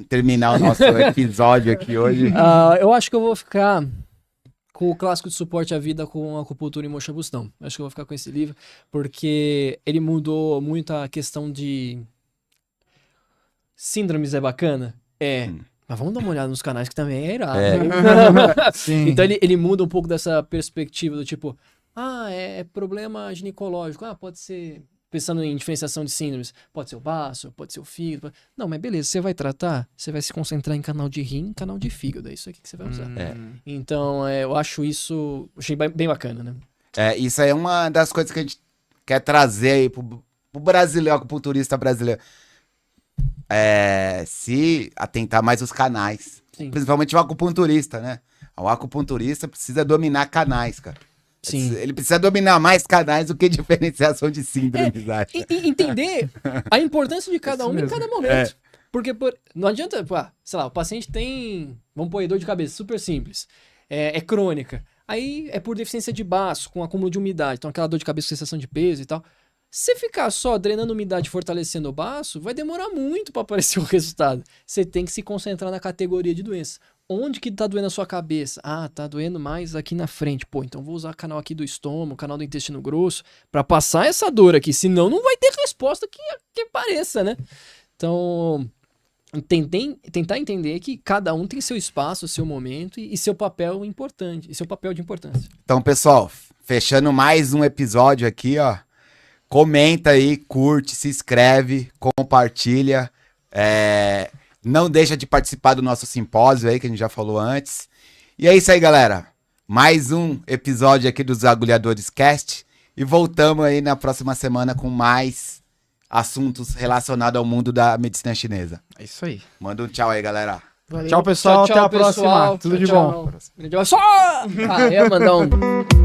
terminar o nosso episódio aqui hoje. Eu acho que eu vou ficar com o clássico de suporte à vida com acupuntura e moxa-bustão. Acho que eu vou ficar com esse livro, porque ele mudou muito a questão de síndromes é bacana? Mas vamos dar uma olhada nos canais que também é irado. Sim. Então ele muda um pouco dessa perspectiva do tipo, é problema ginecológico, pode ser... Pensando em diferenciação de síndromes, pode ser o baço, pode ser o fígado. Não, mas beleza, você vai tratar, você vai se concentrar em canal de rim, canal de fígado, é isso aqui que você vai usar. Então, eu acho isso, achei bem bacana, né? Isso aí é uma das coisas que a gente quer trazer aí pro brasileiro, acupunturista brasileiro. Se atentar mais os canais. Sim. Principalmente o acupunturista, né? O acupunturista precisa dominar canais, cara. Sim. Ele precisa dominar mais canais do que diferenciação de síndromes, acho. E entender a importância de cada um em cada momento. Porque não adianta, sei lá, o paciente tem, vamos pôr aí, dor de cabeça, super simples. É crônica. Aí é por deficiência de baço, com acúmulo de umidade. Então aquela dor de cabeça com sensação de peso e tal. Se ficar só drenando umidade e fortalecendo o baço, vai demorar muito para aparecer o resultado. Você tem que se concentrar na categoria de doença. Onde que tá doendo a sua cabeça? Tá doendo mais aqui na frente. Pô, então vou usar o canal aqui do estômago, canal do intestino grosso, para passar essa dor aqui. Senão não vai ter resposta que pareça, né? Então, tentar entender que cada um tem seu espaço, seu momento e seu papel importante, e seu papel de importância. Então, pessoal, fechando mais um episódio aqui, ó. Comenta aí, curte, se inscreve, compartilha. Não deixa de participar do nosso simpósio aí, que a gente já falou antes. E é isso aí, galera. Mais um episódio aqui dos Agulhadores Cast. E voltamos aí na próxima semana com mais assuntos relacionados ao mundo da medicina chinesa. É isso aí. Manda um tchau aí, galera. Valeu. Tchau, pessoal. Até a próxima. pessoal. Tudo de Tchau. bom. Grande abraço. Ia mandar um...